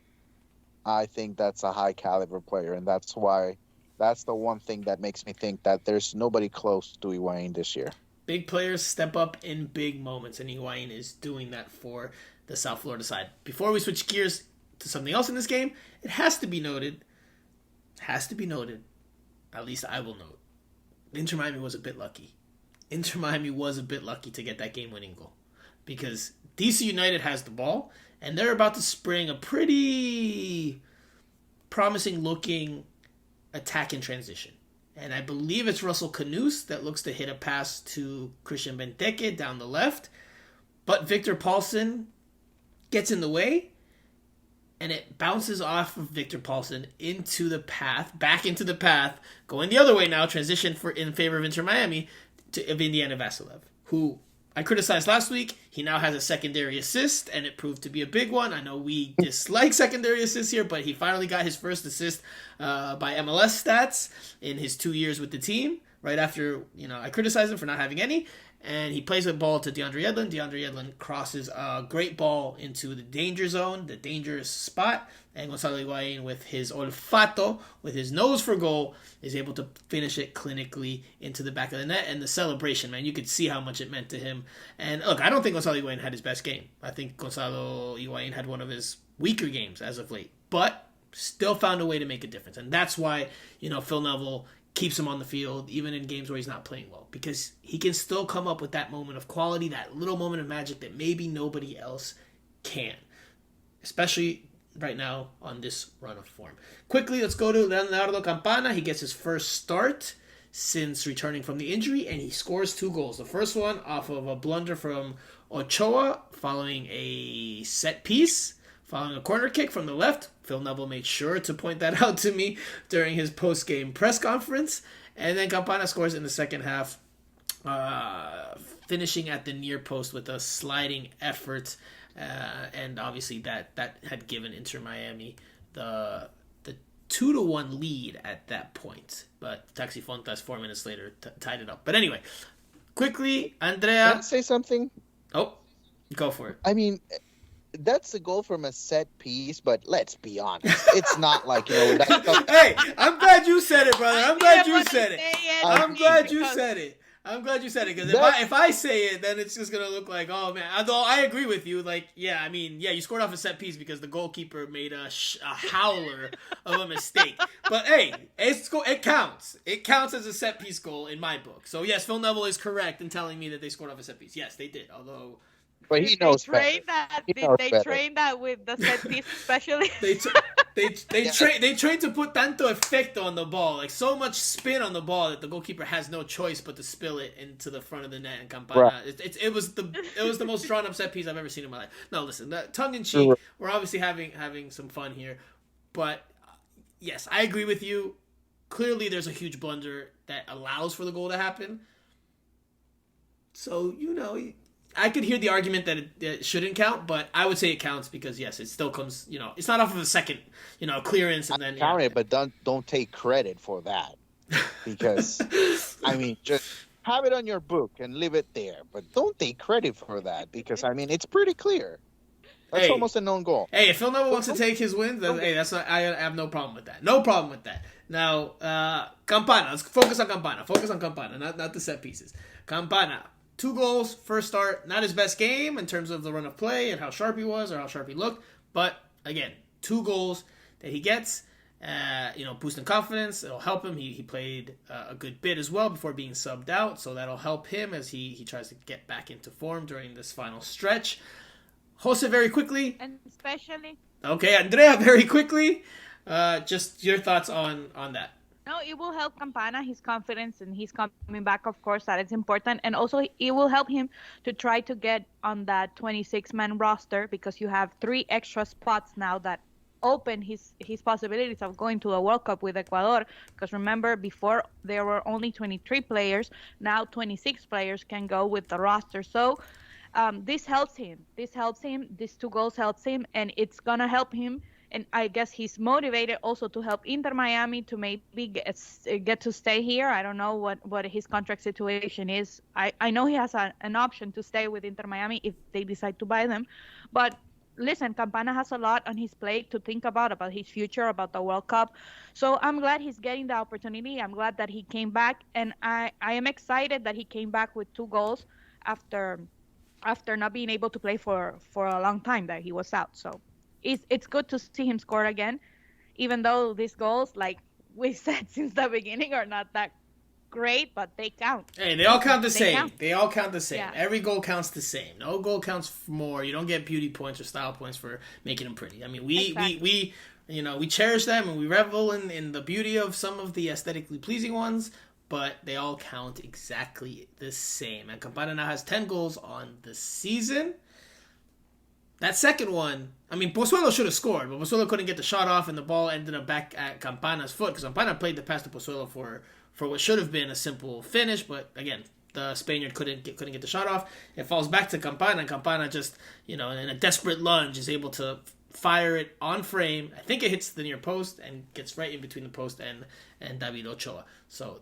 I think that's a high caliber player, and that's the one thing that makes me think that there's nobody close to Higuain this year. Big players step up in big moments, and Higuain is doing that for the South Florida side. Before we switch gears to something else in this game, it has to be noted, at least I will note, Inter Miami was a bit lucky. Inter Miami was a bit lucky to get that game-winning goal because DC United has the ball, and they're about to spring a pretty promising-looking attack in transition. And I believe it's Russell Canoes that looks to hit a pass to Christian Benteke down the left, but Victor Paulsen gets in the way, and it bounces off of Victor Paulsen back into the path, going the other way now, transition in favor of Inter Miami, of Indiana Vassilev, who I criticized last week. He now has a secondary assist, and it proved to be a big one. I know we dislike secondary assists here, but he finally got his first assist by MLS stats in his 2 years with the team, right after I criticized him for not having any. and he plays the ball to DeAndre Yedlin. DeAndre Yedlin crosses a great ball into the danger zone, the dangerous spot, and Gonzalo Higuain, with his olfato, with his nose for goal, is able to finish it clinically into the back of the net. And the celebration, man, you could see how much it meant to him. And look, I don't think Gonzalo Higuain had his best game. I think Gonzalo Higuain had one of his weaker games as of late, but still found a way to make a difference. And that's why, Phil Neville keeps him on the field, even in games where he's not playing well, because he can still come up with that moment of quality, that little moment of magic that maybe nobody else can, especially right now on this run of form. Quickly, let's go to Leonardo Campana. He gets his first start since returning from the injury, and he scores 2 goals. The first one off of a blunder from Ochoa following a set piece, following a corner kick from the left. Phil Neville made sure to point that out to me during his post-game press conference. And then Campana scores in the second half, finishing at the near post with a sliding effort. And obviously that had given Inter Miami the 2-1 lead at that point. But Taxi Fountas 4 minutes later tied it up. But anyway, quickly, Andrea. Can I say something? Oh, go for it. I mean, that's a goal from a set piece, but let's be honest. It's not like, Hey, I'm glad you said it, brother. I'm glad you said it. I'm glad you said it. Because if I say it, then it's just going to look like, oh, man. Although I agree with you. Like, you scored off a set piece because the goalkeeper made a howler of a mistake. But, hey, it counts. It counts as a set piece goal in my book. So, yes, Phil Neville is correct in telling me that they scored off a set piece. Yes, they did. Although... But he knows better. They trained that with the set piece, especially. They train to put tanto efecto on the ball, like so much spin on the ball that the goalkeeper has no choice but to spill it into the front of the net. And Campana, right. It was the most drawn up set piece I've ever seen in my life. No, listen, tongue in cheek. We're obviously having some fun here, but yes, I agree with you. Clearly, there's a huge blunder that allows for the goal to happen. So I could hear the argument that it shouldn't count, but I would say it counts because, yes, it still comes, it's not off of a second, clearance and then... Count it, but don't take credit for that. Because, I mean, just have it on your book and leave it there. But don't take credit for that because, I mean, it's pretty clear. That's almost a known goal. Hey, if Phil Neville wants to take his wins, that's not, I have no problem with that. No problem with that. Now, Campana. Let's focus on Campana. Not the set pieces. Campana. 2 goals, first start, not his best game in terms of the run of play and how sharp he was or how sharp he looked. But, again, 2 goals that he gets, boosting confidence. It'll help him. He played a good bit as well before being subbed out, so that'll help him as he tries to get back into form during this final stretch. Jose, very quickly. And especially... Okay, Andrea, very quickly. Just your thoughts on that. No, it will help Campana, his confidence, and he's coming back, of course, that is important. And also, it will help him to try to get on that 26-man roster because you have 3 extra spots now that open his possibilities of going to the World Cup with Ecuador. Because remember, before there were only 23 players. Now 26 players can go with the roster. So this helps him. These 2 goals helps him, and it's going to help him. And I guess he's motivated also to help Inter Miami to maybe get to stay here. I don't know what his contract situation is. I know he has an option to stay with Inter Miami if they decide to buy them. But listen, Campana has a lot on his plate to think about his future, about the World Cup. So I'm glad he's getting the opportunity. I'm glad that he came back. And I am excited that he came back with 2 goals after not being able to play for a long time that he was out. So it's good to see him score again, even though these goals, like we said since the beginning, are not that great, but they count. Hey, they all count the same. They all count the same. Yeah. Every goal counts the same. No goal counts more. You don't get beauty points or style points for making them pretty. I mean, we cherish them and we revel in the beauty of some of the aesthetically pleasing ones, but they all count exactly the same. And Campana now has 10 goals on the season. That second one, I mean, Pozuelo should have scored, but Pozuelo couldn't get the shot off, and the ball ended up back at Campana's foot, because Campana played the pass to Pozuelo for what should have been a simple finish, but again, the Spaniard couldn't get the shot off. It falls back to Campana, and Campana just, in a desperate lunge, is able to fire it on frame. I think it hits the near post and gets right in between the post and David Ochoa. So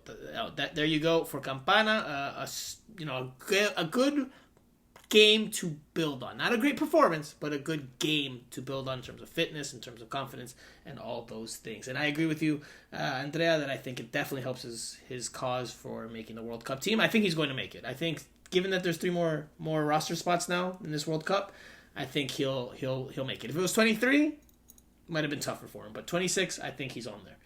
there you go for Campana. A good game to build on. Not a great performance, but a good game to build on in terms of fitness, in terms of confidence, and all those things. And I agree with you, Andrea, that I think it definitely helps his cause for making the World Cup team. I think he's going to make it. I think, given that there's 3 more roster spots now in this World Cup, I think he'll make it. If it was 23, it might have been tougher for him. But 26, I think he's on there.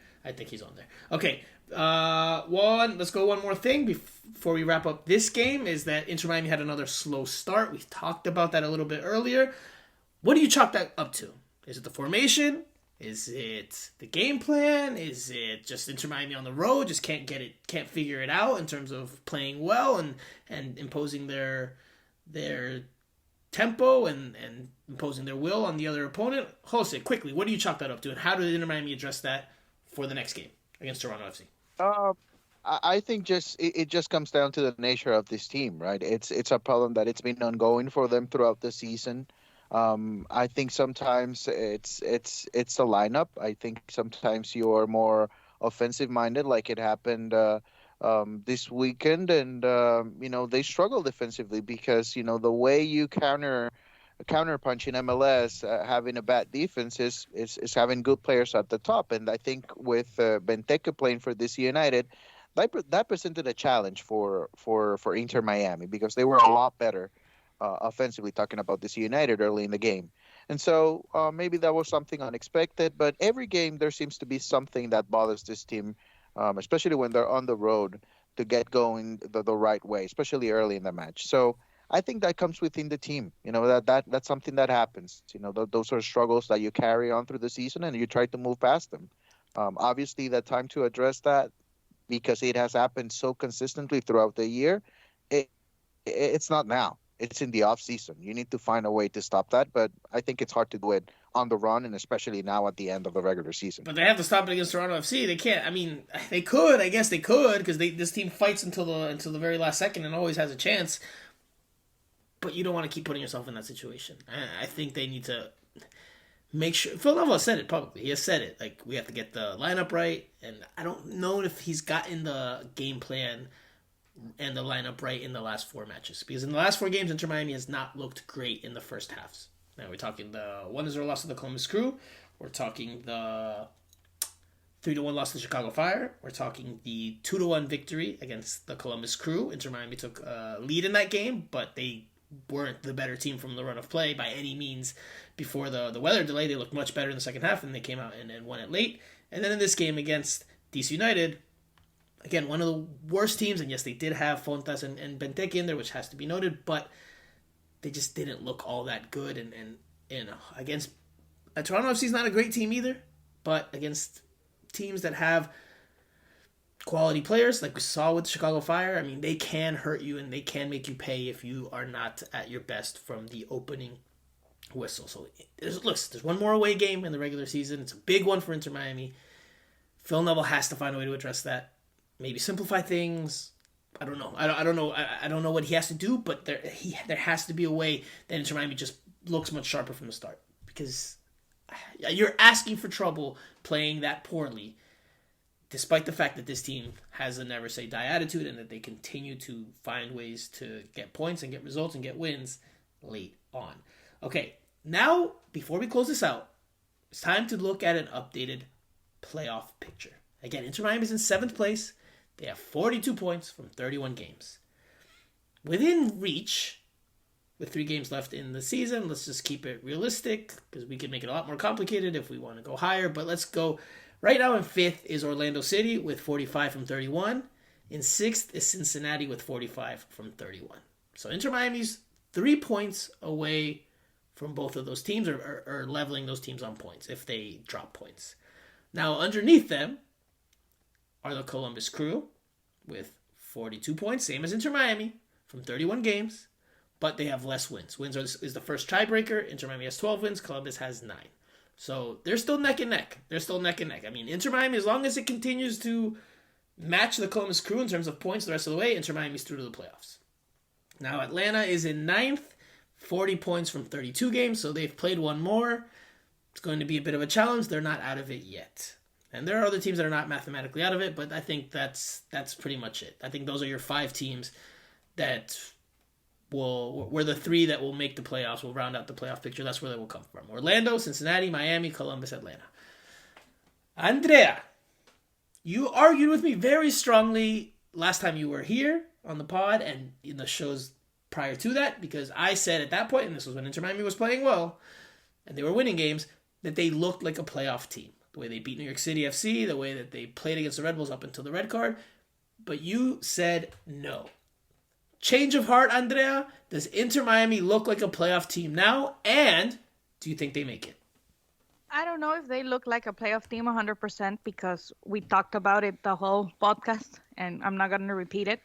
Okay, let's go one more thing before we wrap up this game, is that Inter Miami had another slow start. We talked about that a little bit earlier. What do you chalk that up to? Is it the formation? Is it the game plan? Is it just Inter Miami on the road just can't figure it out in terms of playing well and imposing their tempo and imposing their will on the other opponent? Jose, quickly, what do you chalk that up to, and how did Inter Miami address that for the next game against Toronto FC? I think it just comes down to the nature of this team, right? It's a problem that it's been ongoing for them throughout the season. I think sometimes it's the lineup. I think sometimes you're more offensive minded, like it happened this weekend, and they struggle defensively because the way you counterpunch in MLS, having a bad defense is having good players at the top. And I think with Benteke playing for DC United, that presented a challenge for Inter Miami, because they were a lot better offensively, talking about DC United early in the game. And so maybe that was something unexpected, but every game there seems to be something that bothers this team, especially when they're on the road, to get going the right way, especially early in the match. So I think that comes within the team. That's something that happens. Those are struggles that you carry on through the season, and you try to move past them. Obviously, the time to address that, because it has happened so consistently throughout the year, it's not now. It's in the off season. You need to find a way to stop that, but I think it's hard to do it on the run, and especially now at the end of the regular season. But they have to stop it against Toronto FC. They can't. I mean, they could. I guess they could, because this team fights until the very last second and always has a chance. But you don't want to keep putting yourself in that situation. I think they need to make sure. Phil Neville has said it publicly. He has said it. Like, we have to get the lineup right. And I don't know if he's gotten the game plan and the lineup right in the last 4 matches. Because in the last 4 games, Inter Miami has not looked great in the first halves. Now, we're talking the 1-0 loss to the Columbus Crew. We're talking the 3-1 loss to the Chicago Fire. We're talking the 2-1 victory against the Columbus Crew. Inter Miami took a lead in that game, but they weren't the better team from the run of play by any means. Before the weather delay, they looked much better in the second half, and they came out and won it late. And then in this game against DC United, again, one of the worst teams, and yes, they did have Fountas and Benteke in there, which has to be noted, but they just didn't look all that good. And against Toronto FC is not a great team either, but against teams that have quality players, like we saw with Chicago Fire, I mean, they can hurt you and they can make you pay if you are not at your best from the opening whistle. So there's one more away game in the regular season. It's a big one for Inter Miami. Phil Neville has to find a way to address that. Maybe simplify things. I don't know. I don't know. I don't know what he has to do, but there has to be a way that Inter Miami just looks much sharper from the start, because you're asking for trouble playing that poorly, despite the fact that this team has a never say die attitude and that they continue to find ways to get points and get results and get wins late on. Okay, now, before we close this out, it's time to look at an updated playoff picture. Again, Inter Miami is in 7th place. They have 42 points from 31 games. Within reach, with 3 games left in the season, let's just keep it realistic, because we can make it a lot more complicated if we want to go higher, but let's go. Right now in 5th is Orlando City with 45 from 31. In 6th is Cincinnati with 45 from 31. So Inter Miami's 3 points away from both of those teams, or leveling those teams on points if they drop points. Now, underneath them are the Columbus Crew with 42 points, same as Inter Miami, from 31 games, but they have less wins. Wins is the first tiebreaker. Inter Miami has 12 wins. Columbus has 9. So they're still neck and neck. I mean, Inter Miami, as long as it continues to match the Columbus Crew in terms of points the rest of the way, Inter Miami's through to the playoffs. Now, Atlanta is in 9th, 40 points from 32 games, so they've played one more. It's going to be a bit of a challenge. They're not out of it yet. And there are other teams that are not mathematically out of it, but I think that's pretty much it. I think those are your 5 teams that were the 3 that will make the playoffs, will round out the playoff picture. That's where they will come from. Orlando, Cincinnati, Miami, Columbus, Atlanta. Andrea, you argued with me very strongly last time you were here on the pod and in the shows prior to that, because I said at that point, and this was when Inter Miami was playing well, and they were winning games, that they looked like a playoff team. The way they beat New York City FC, the way that they played against the Red Bulls up until the red card. But you said no. Change of heart, Andrea? Does Inter Miami look like a playoff team now? And do you think they make it? I don't know if they look like a playoff team 100% because we talked about it the whole podcast, and I'm not going to repeat it.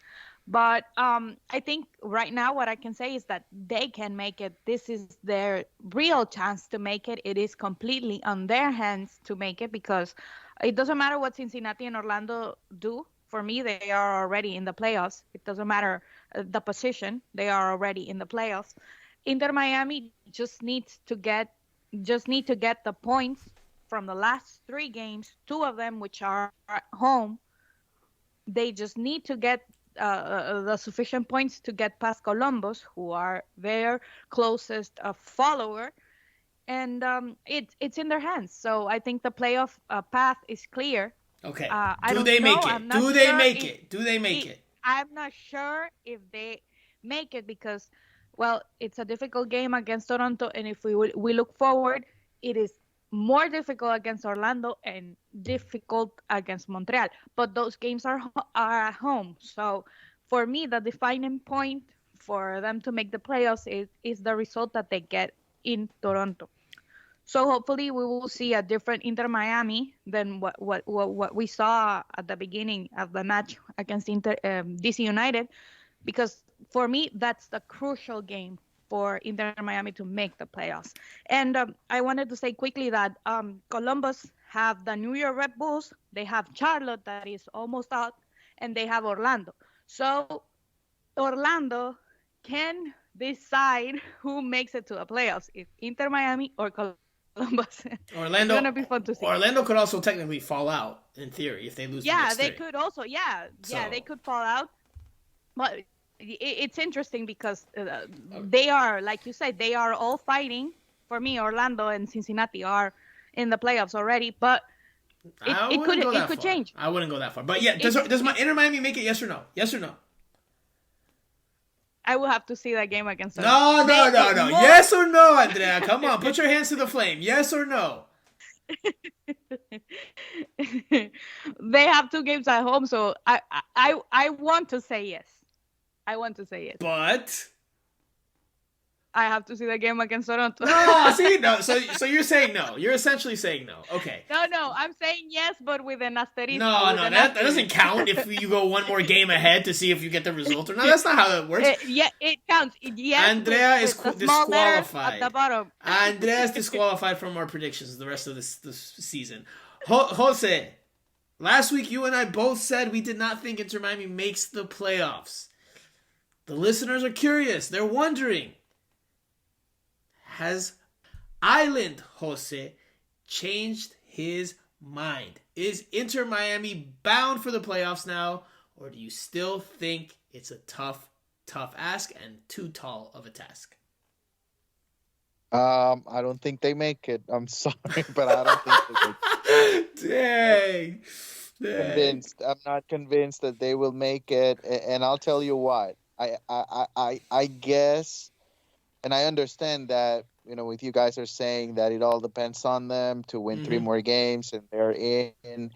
But I think right now what I can say is that they can make it. This is their real chance to make it. It is completely on their hands to make it because it doesn't matter what Cincinnati and Orlando do. For me, they are already in the playoffs. It doesn't matter the position. They are already in the playoffs. Inter Miami just need to get the points from the last 3 games, 2 of them which are at home. They just need to get the sufficient points to get past Columbus, who are their closest follower, and it's in their hands. So I think the playoff path is clear. Okay. Do they make it? Do they make it? Do they make it? I'm not sure if they make it because, well, it's a difficult game against Toronto, and if we look forward, it is more difficult against Orlando and difficult against Montreal. But those games are at home. So for me, the defining point for them to make the playoffs is the result that they get in Toronto. So hopefully we will see a different Inter Miami than what we saw at the beginning of the match against DC United, because for me that's the crucial game for Inter Miami to make the playoffs. And I wanted to say quickly that Columbus have the New York Red Bulls, they have Charlotte that is almost out, and they have Orlando. So Orlando can decide who makes it to the playoffs, if Inter Miami or Columbus. Orlando, it's gonna be fun to see. Orlando could also technically fall out in theory if they lose. Yeah, they could also. Yeah, they could fall out. But it's interesting because they are, like you said, they are all fighting. For me, Orlando and Cincinnati are in the playoffs already, but it could change. I wouldn't go that far. But yeah, does my Inter Miami make it? Yes or no? Yes or no? I will have to see that game against them. No. Yes or no, Andrea? Come on, put your hands to the flame. Yes or no? They have 2 games at home, so I want to say yes. But I have to see the game against Toronto. No, see, no. So you're saying no. You're essentially saying no. Okay. No. I'm saying yes, but with an asterisk. No, that doesn't count if you go one more game ahead to see if you get the result or not. That's not how that works. Yeah, it counts. Yes, Andrea is disqualified. At the bottom. Andrea is disqualified from our predictions the rest of this season. Jose, last week you and I both said we did not think Inter Miami makes the playoffs. The listeners are curious. They're wondering, has Island Jose changed his mind? Is Inter Miami bound for the playoffs now, or do you still think it's a tough ask and too tall of a task? I don't think they make it. I'm sorry, but I don't think they make it. Dang. I'm not convinced that they will make it, and I'll tell you what. I guess, and I understand that, with you guys are saying that it all depends on them to win 3 more games and they're in.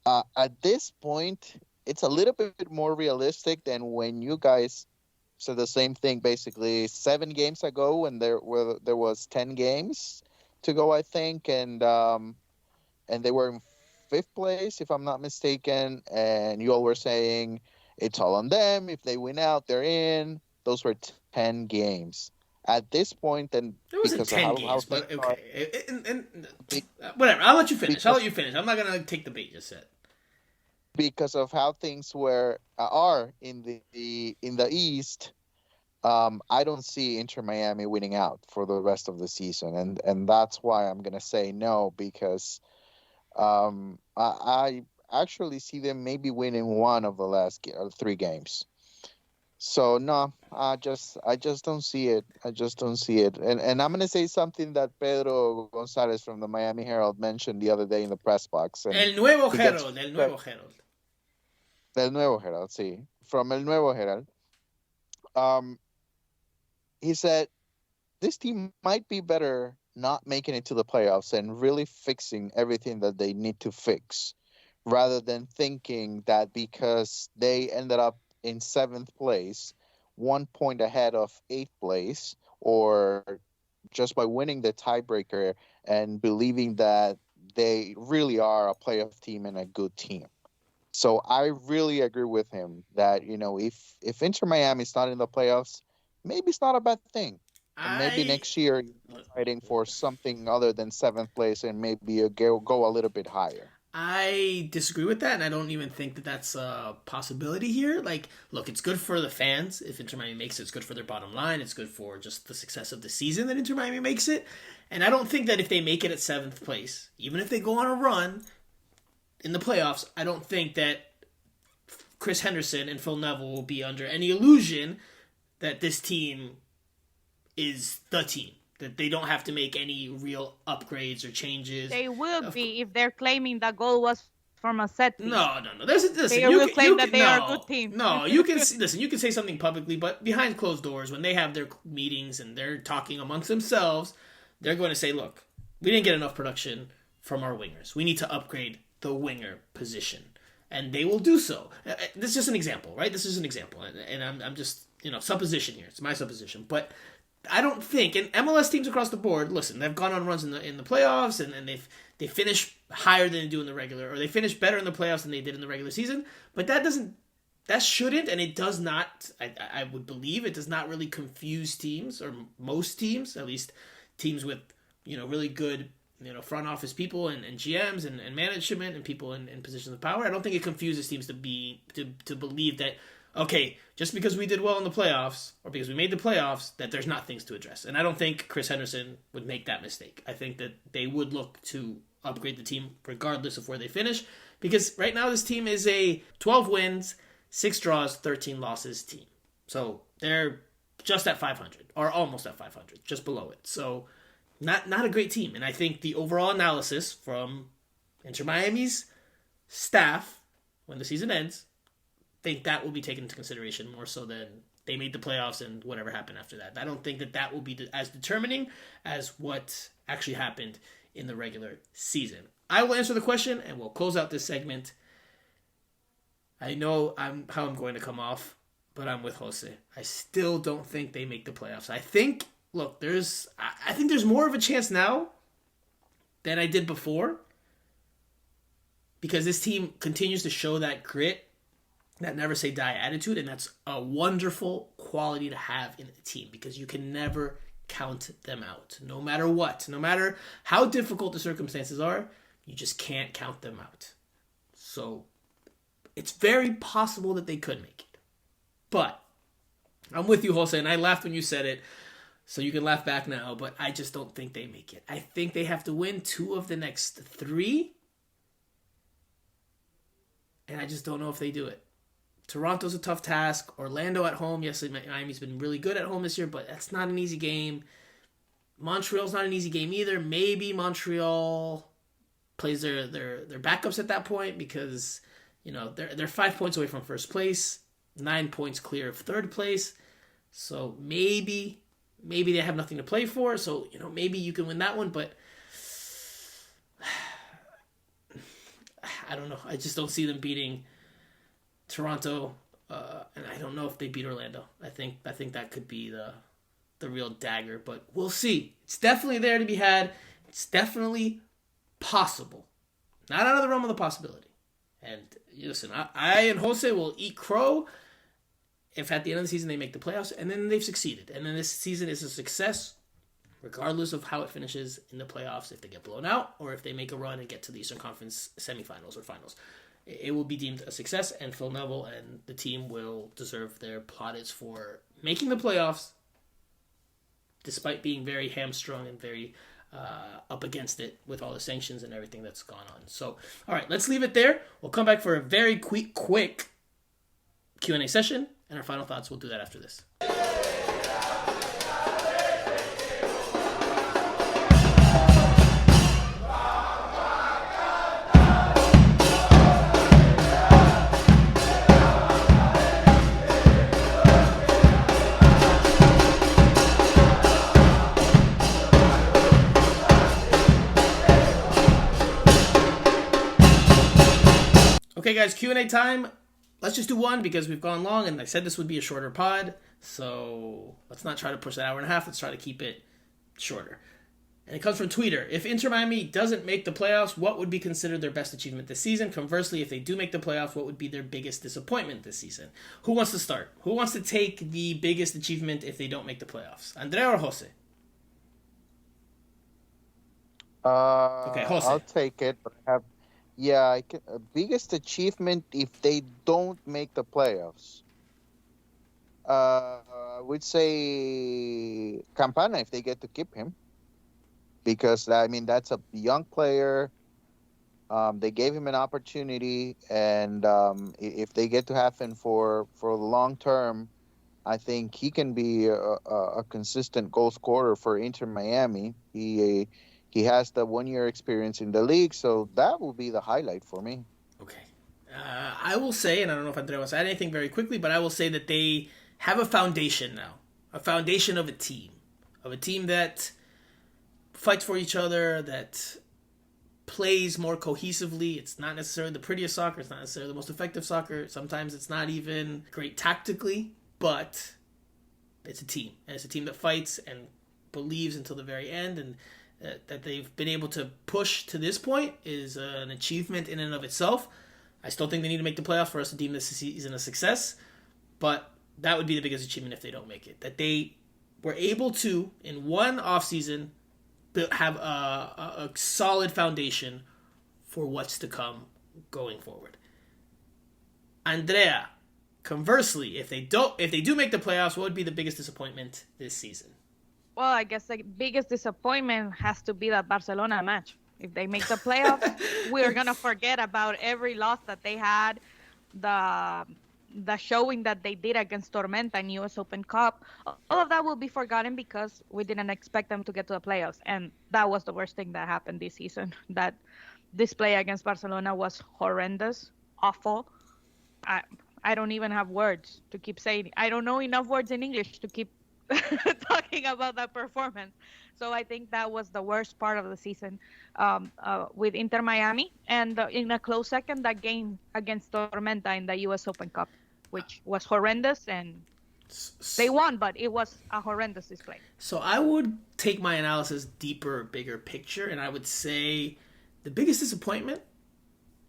At this point, it's a little bit more realistic than when you guys said the same thing basically 7 games ago when there was 10 games to go, I think, and they were in 5th place, if I'm not mistaken, and you all were saying it's all on them. If they win out, they're in. Those were 10 games. At this point, then it wasn't 10 games, but okay. Whatever. I'll let you finish. I'm not gonna take the bait you said. Because of how things are in the East, I don't see Inter Miami winning out for the rest of the season, and that's why I'm gonna say no, because I actually see them maybe winning one of the last 3 games. So no, I just don't see it. I just don't see it. And I'm gonna say something that Pedro Gonzalez from the Miami Herald mentioned the other day in the press box. And he gets El Nuevo Herald. El Nuevo Herald, sí, from El Nuevo Herald. Um, he said this team might be better not making it to the playoffs and really fixing everything that they need to fix, rather than thinking that because they ended up in 7th place, 1 point ahead of 8th place, or just by winning the tiebreaker and believing that they really are a playoff team and a good team. So I really agree with him that, if Inter Miami is not in the playoffs, maybe it's not a bad thing. And maybe next year you're fighting for something other than 7th place, and maybe you go a little bit higher. I disagree with that, and I don't even think that that's a possibility here. Like, look, it's good for the fans if Inter Miami makes it. It's good for their bottom line. It's good for just the success of the season that Inter Miami makes it. And I don't think that if they make it at 7th place, even if they go on a run in the playoffs, I don't think that Chris Henderson and Phil Neville will be under any illusion that this team is the team. That they don't have to make any real upgrades or changes. They will be if they're claiming that goal was from a set piece. No. Listen, they will claim that they are a good team. No, you can listen. You can say something publicly, but behind closed doors, when they have their meetings and they're talking amongst themselves, they're going to say, "Look, we didn't get enough production from our wingers. We need to upgrade the winger position," and they will do so. This is just an example, right? This is an example, and I'm just supposition here. It's my supposition, but I don't think, and MLS teams across the board, listen, they've gone on runs in the playoffs, and they finish higher than they do in the regular, or they finish better in the playoffs than they did in the regular season. But that shouldn't, and it does not. I would believe it does not really confuse teams, or most teams, at least teams with really good front office people and GMs and management and people in positions of power. I don't think it confuses teams to believe that, okay, just because we did well in the playoffs, or because we made the playoffs, that there's not things to address. And I don't think Chris Henderson would make that mistake. I think that they would look to upgrade the team regardless of where they finish, because right now this team is a 12 wins, 6 draws, 13 losses team. So they're just at 500, or almost at 500, just below it. So not a great team. And I think the overall analysis from Inter Miami's staff when the season ends, think that will be taken into consideration more so than they made the playoffs and whatever happened after that. I don't think that will be as determining as what actually happened in the regular season. I will answer the question, and we'll close out this segment. I know how I'm going to come off, but I'm with Jose. I still don't think they make the playoffs. I think there's more of a chance now than I did before, because this team continues to show that grit, that never say die attitude, and that's a wonderful quality to have in a team, because you can never count them out. No matter what, no matter how difficult the circumstances are, you just can't count them out. So it's very possible that they could make it. But I'm with you, Jose, and I laughed when you said it, so you can laugh back now, but I just don't think they make it. I think they have to win 2 of the next 3, and I just don't know if they do it. Toronto's a tough task. Orlando at home. Yes, Miami's been really good at home this year, but that's not an easy game. Montreal's not an easy game either. Maybe Montreal plays their backups at that point, because they're 5 points away from first place, 9 points clear of third place. So maybe they have nothing to play for. So maybe you can win that one, but I don't know. I just don't see them beating Toronto, and I don't know if they beat Orlando. I think that could be the real dagger, but we'll see. It's definitely there to be had. It's definitely possible. Not out of the realm of the possibility. And listen, I and Jose will eat crow if at the end of the season they make the playoffs, and then they've succeeded. And then this season is a success, regardless of how it finishes in the playoffs, if they get blown out, or if they make a run and get to the Eastern Conference semifinals or finals. It will be deemed a success, and Phil Neville and the team will deserve their plaudits for making the playoffs, despite being very hamstrung and very up against it with all the sanctions and everything that's gone on. So, all right, let's leave it there. We'll come back for a very quick Q&A session, and our final thoughts. We'll do that after this. Okay, guys, Q&A time. Let's just do one because we've gone long, and I said this would be a shorter pod. So let's not try to push an hour and a half. Let's try to keep it shorter. And it comes from Twitter. If Inter Miami doesn't make the playoffs, what would be considered their best achievement this season? Conversely, if they do make the playoffs, what would be their biggest disappointment this season? Who wants to start? Who wants to take the biggest achievement if they don't make the playoffs? Andrea or Jose? Okay, Jose. I'll take it. But I can, biggest achievement if they don't make the playoffs. I would say Campana if they get to keep him, because I mean that's a young player. They gave him an opportunity, and if they get to have him for the long term, I think he can be a consistent goal scorer for Inter Miami. He has the 1 year experience in the league, so that will be the highlight for me. Okay. I will say, and I don't know if Andrea wants to add anything very quickly, but I will say that they have a foundation now. A foundation of a team. Of a team that fights for each other, that plays more cohesively. It's not necessarily the prettiest soccer. It's not necessarily the most effective soccer. Sometimes it's not even great tactically, but it's a team. And it's a team that fights and believes until the very end, and that they've been able to push to this point is an achievement in and of itself. I still think they need to make the playoffs for us to deem this season a success, but that would be the biggest achievement if they don't make it. That they were able to, in one offseason, have a solid foundation for what's to come going forward. Andrea, conversely, if they do make the playoffs, what would be the biggest disappointment this season? Well, I guess the biggest disappointment has to be that Barcelona match. If they make the playoffs, we're going to forget about every loss that they had, the showing that they did against Tormenta in US Open Cup. All of that will be forgotten because we didn't expect them to get to the playoffs. And that was the worst thing that happened this season. That display against Barcelona was horrendous, awful. I don't even have words to keep saying. I don't know enough words in English to keep talking about that performance. So I think that was the worst part of the season with Inter Miami. And in a close second, that game against Tormenta in the US Open Cup, which was horrendous, and they won, but it was a horrendous display. So I would take my analysis deeper, bigger picture, and I would say the biggest disappointment,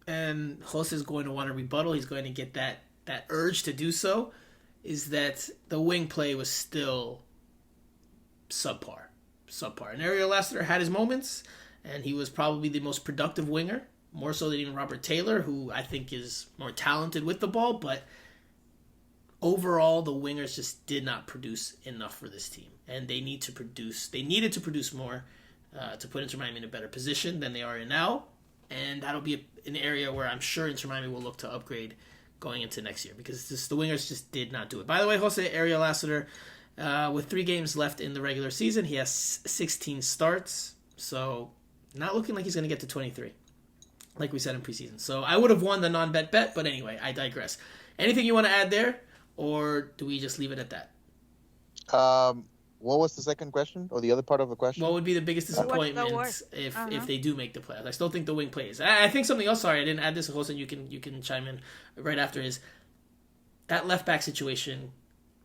and Jose is going to want to rebuttal, he's going to get that urge to do so, is that the wing play was still subpar. And Ariel Lassiter had his moments, and he was probably the most productive winger, more so than even Robert Taylor, who I think is more talented with the ball, but overall the wingers just did not produce enough for this team, and they needed to produce more to put Inter Miami in a better position than they are in now, and that'll be an area where I'm sure Inter Miami will look to upgrade going into next year, because the wingers just did not do it. By the way, Jose, Ariel Lassiter, with 3 games left in the regular season, he has 16 starts, so not looking like he's going to get to 23, like we said in preseason. So I would have won the non-bet bet, but anyway, I digress. Anything you want to add there, or do we just leave it at that? What was the second question, or the other part of the question? What would be the biggest disappointment if they do make the playoffs? I still think the wing plays. I think something else. Sorry, I didn't add this. Jose, you can chime in right after. Is that left back situation?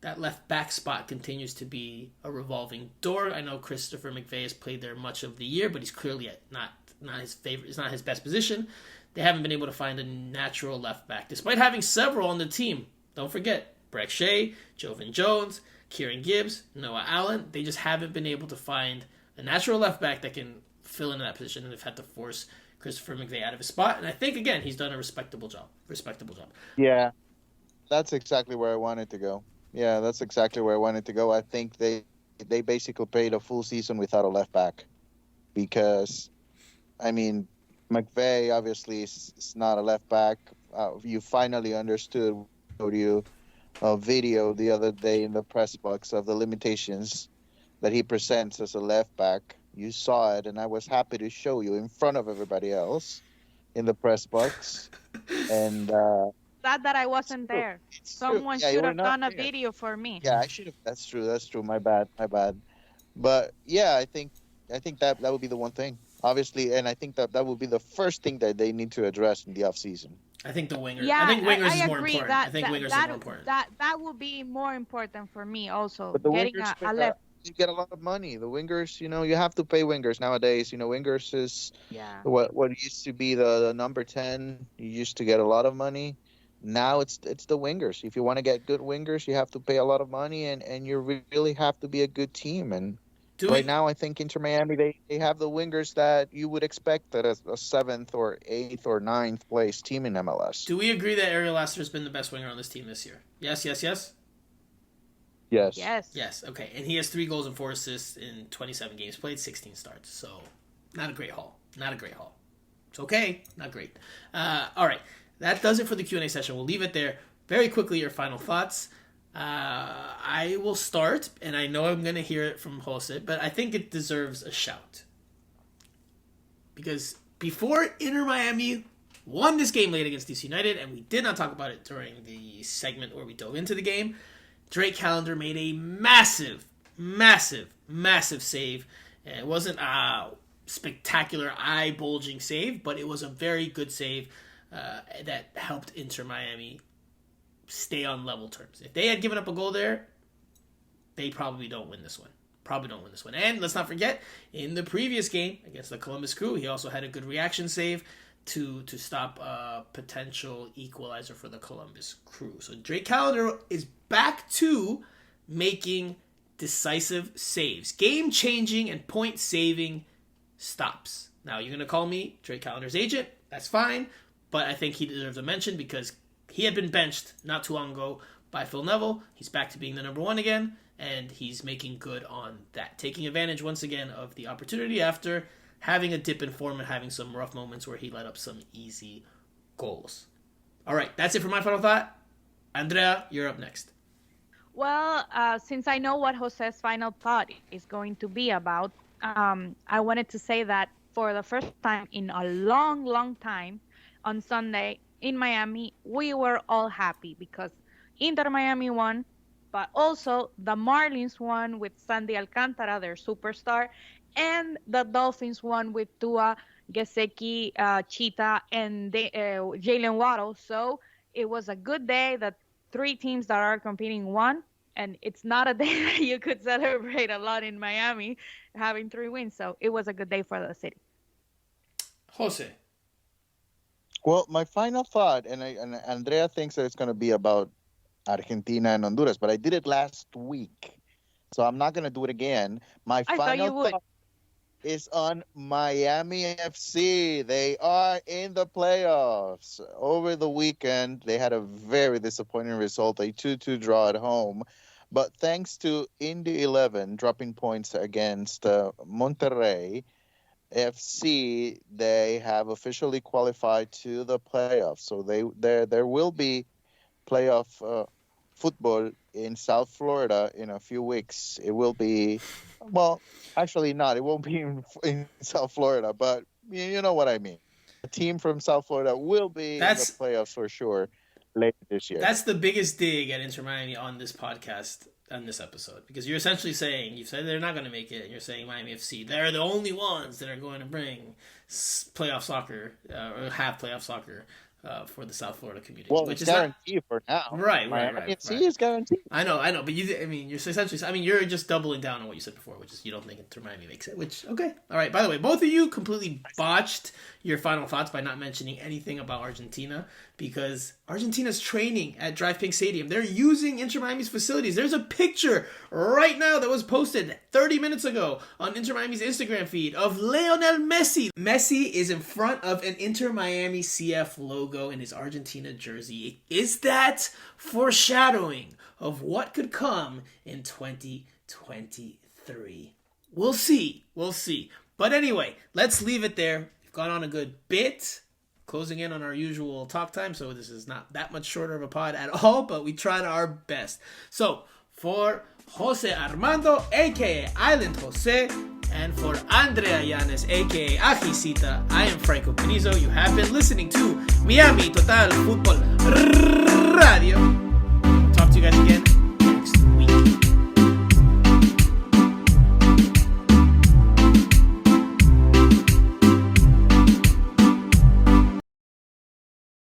That left back spot continues to be a revolving door. I know Christopher McVey has played there much of the year, but he's clearly not his favorite. It's not his best position. They haven't been able to find a natural left back, despite having several on the team. Don't forget Breck Shea, Jovan Jones, Kieran Gibbs, Noah Allen. They just haven't been able to find a natural left back that can fill in that position, and they've had to force Christopher McVey out of his spot. And I think, again, he's done a respectable job. Yeah, that's exactly where I wanted to go. That's exactly where I wanted to go. I think they basically played a full season without a left back because, I mean, McVeigh obviously is not a left back. You finally understood, showed you a video the other day in the press box of the limitations that he presents as a left back. You saw it, and I was happy to show you in front of everybody else in the press box. And Sad that I it's wasn't true. there. It's true. Someone Yeah, you should were have not done a there. video for me. Yeah, I should have. That's true. That's true. My bad. My bad. But yeah, I think that would be the one thing, obviously, and I think that would be the first thing that they need to address in the off season. I think the winger. Yeah, I think wingers I is more agree important. that I think wingers is more important. that will be more important for me also. But the Getting wingers a left. you get a lot of money. The wingers, you have to pay wingers nowadays. Wingers is Yeah. what used to be the number 10. You used to get a lot of money. Now it's the wingers. If you want to get good wingers, you have to pay a lot of money, and you really have to be a good team. And right now, I think Inter Miami they have the wingers that you would expect that a 7th or 8th or 9th place team in MLS. Do we agree that Ariel Laster has been the best winger on this team this year? Yes, yes, yes. Yes. Yes. Okay, and he has 3 goals and 4 assists in 27 games played, 16 starts. So, not a great haul. Not a great haul. It's okay, not great. All right, that does it for the Q&A session. We'll leave it there. Very quickly, your final thoughts. I will start, and I know I'm going to hear it from Jose, but I think it deserves a shout. Because before Inter Miami won this game late against DC United, and we did not talk about it during the segment where we dove into the game, Drake Callender made a massive, massive, massive save. And it wasn't a spectacular, eye-bulging save, but it was a very good save that helped Inter Miami stay on level terms. If they had given up a goal there, they probably don't win this one. And let's not forget, in the previous game against the Columbus Crew, he also had a good reaction save to stop a potential equalizer for the Columbus Crew. So Drake Callender is back to making decisive saves. Game-changing and point-saving stops. Now, you're going to call me Drake Callender's agent. That's fine. But I think he deserves a mention because he had been benched not too long ago by Phil Neville. He's back to being the number 1 again, and he's making good on that. Taking advantage, once again, of the opportunity after having a dip in form and having some rough moments where he let up some easy goals. All right, that's it for my final thought. Andrea, you're up next. Well, since I know what Jose's final thought is going to be about, I wanted to say that for the first time in a long, long time, on Sunday in Miami, we were all happy because Inter Miami won, but also the Marlins won with Sandy Alcantara, their superstar, and the Dolphins won with Tua, Gesicki, Cheetah, and Jalen Waddle. So it was a good day that 3 teams that are competing won, and it's not a day that you could celebrate a lot in Miami, having 3 wins. So it was a good day for the city. Jose. Well, my final thought, and Andrea thinks that it's going to be about Argentina and Honduras, but I did it last week, so I'm not going to do it again. My final thought is on Miami FC. They are in the playoffs. Over the weekend, they had a very disappointing result, a 2-2 draw at home. But thanks to Indy 11 dropping points against Monterrey FC, they have officially qualified to the playoffs. So there will be playoff football in South Florida in a few weeks. It will be, well, actually not. It won't be in South Florida, but you know what I mean. A team from South Florida will be in the playoffs for sure later this year. That's the biggest dig at Inter Miami on this podcast, on this episode, because you're essentially saying, you said they're not going to make it, and you're saying Miami FC, they're the only ones that are going to bring playoff soccer, or have playoff soccer for the South Florida community. Well, which it's guaranteed for now. Right. FC is guaranteed. I know, but you're essentially, you're just doubling down on what you said before, which is you don't think Inter Miami makes it, which, okay. All right, by the way, both of you completely botched your final thoughts by not mentioning anything about Argentina, because Argentina's training at Drive Pink Stadium. They're using Inter Miami's facilities. There's a picture right now that was posted 30 minutes ago on Inter Miami's Instagram feed of Lionel Messi. Messi is in front of an Inter Miami CF logo. logo in his Argentina jersey. Is that foreshadowing of what could come in 2023? We'll see. We'll see. But anyway, let's leave it there. We've gone on a good bit, closing in on our usual talk time, so this is not that much shorter of a pod at all, but we tried our best. So, for Jose Armando, a.k.a. Island Jose, and for Andrea Yanez, a.k.a. Ajicita, I am Franco Panizo. You have been listening to Miami Total Futbol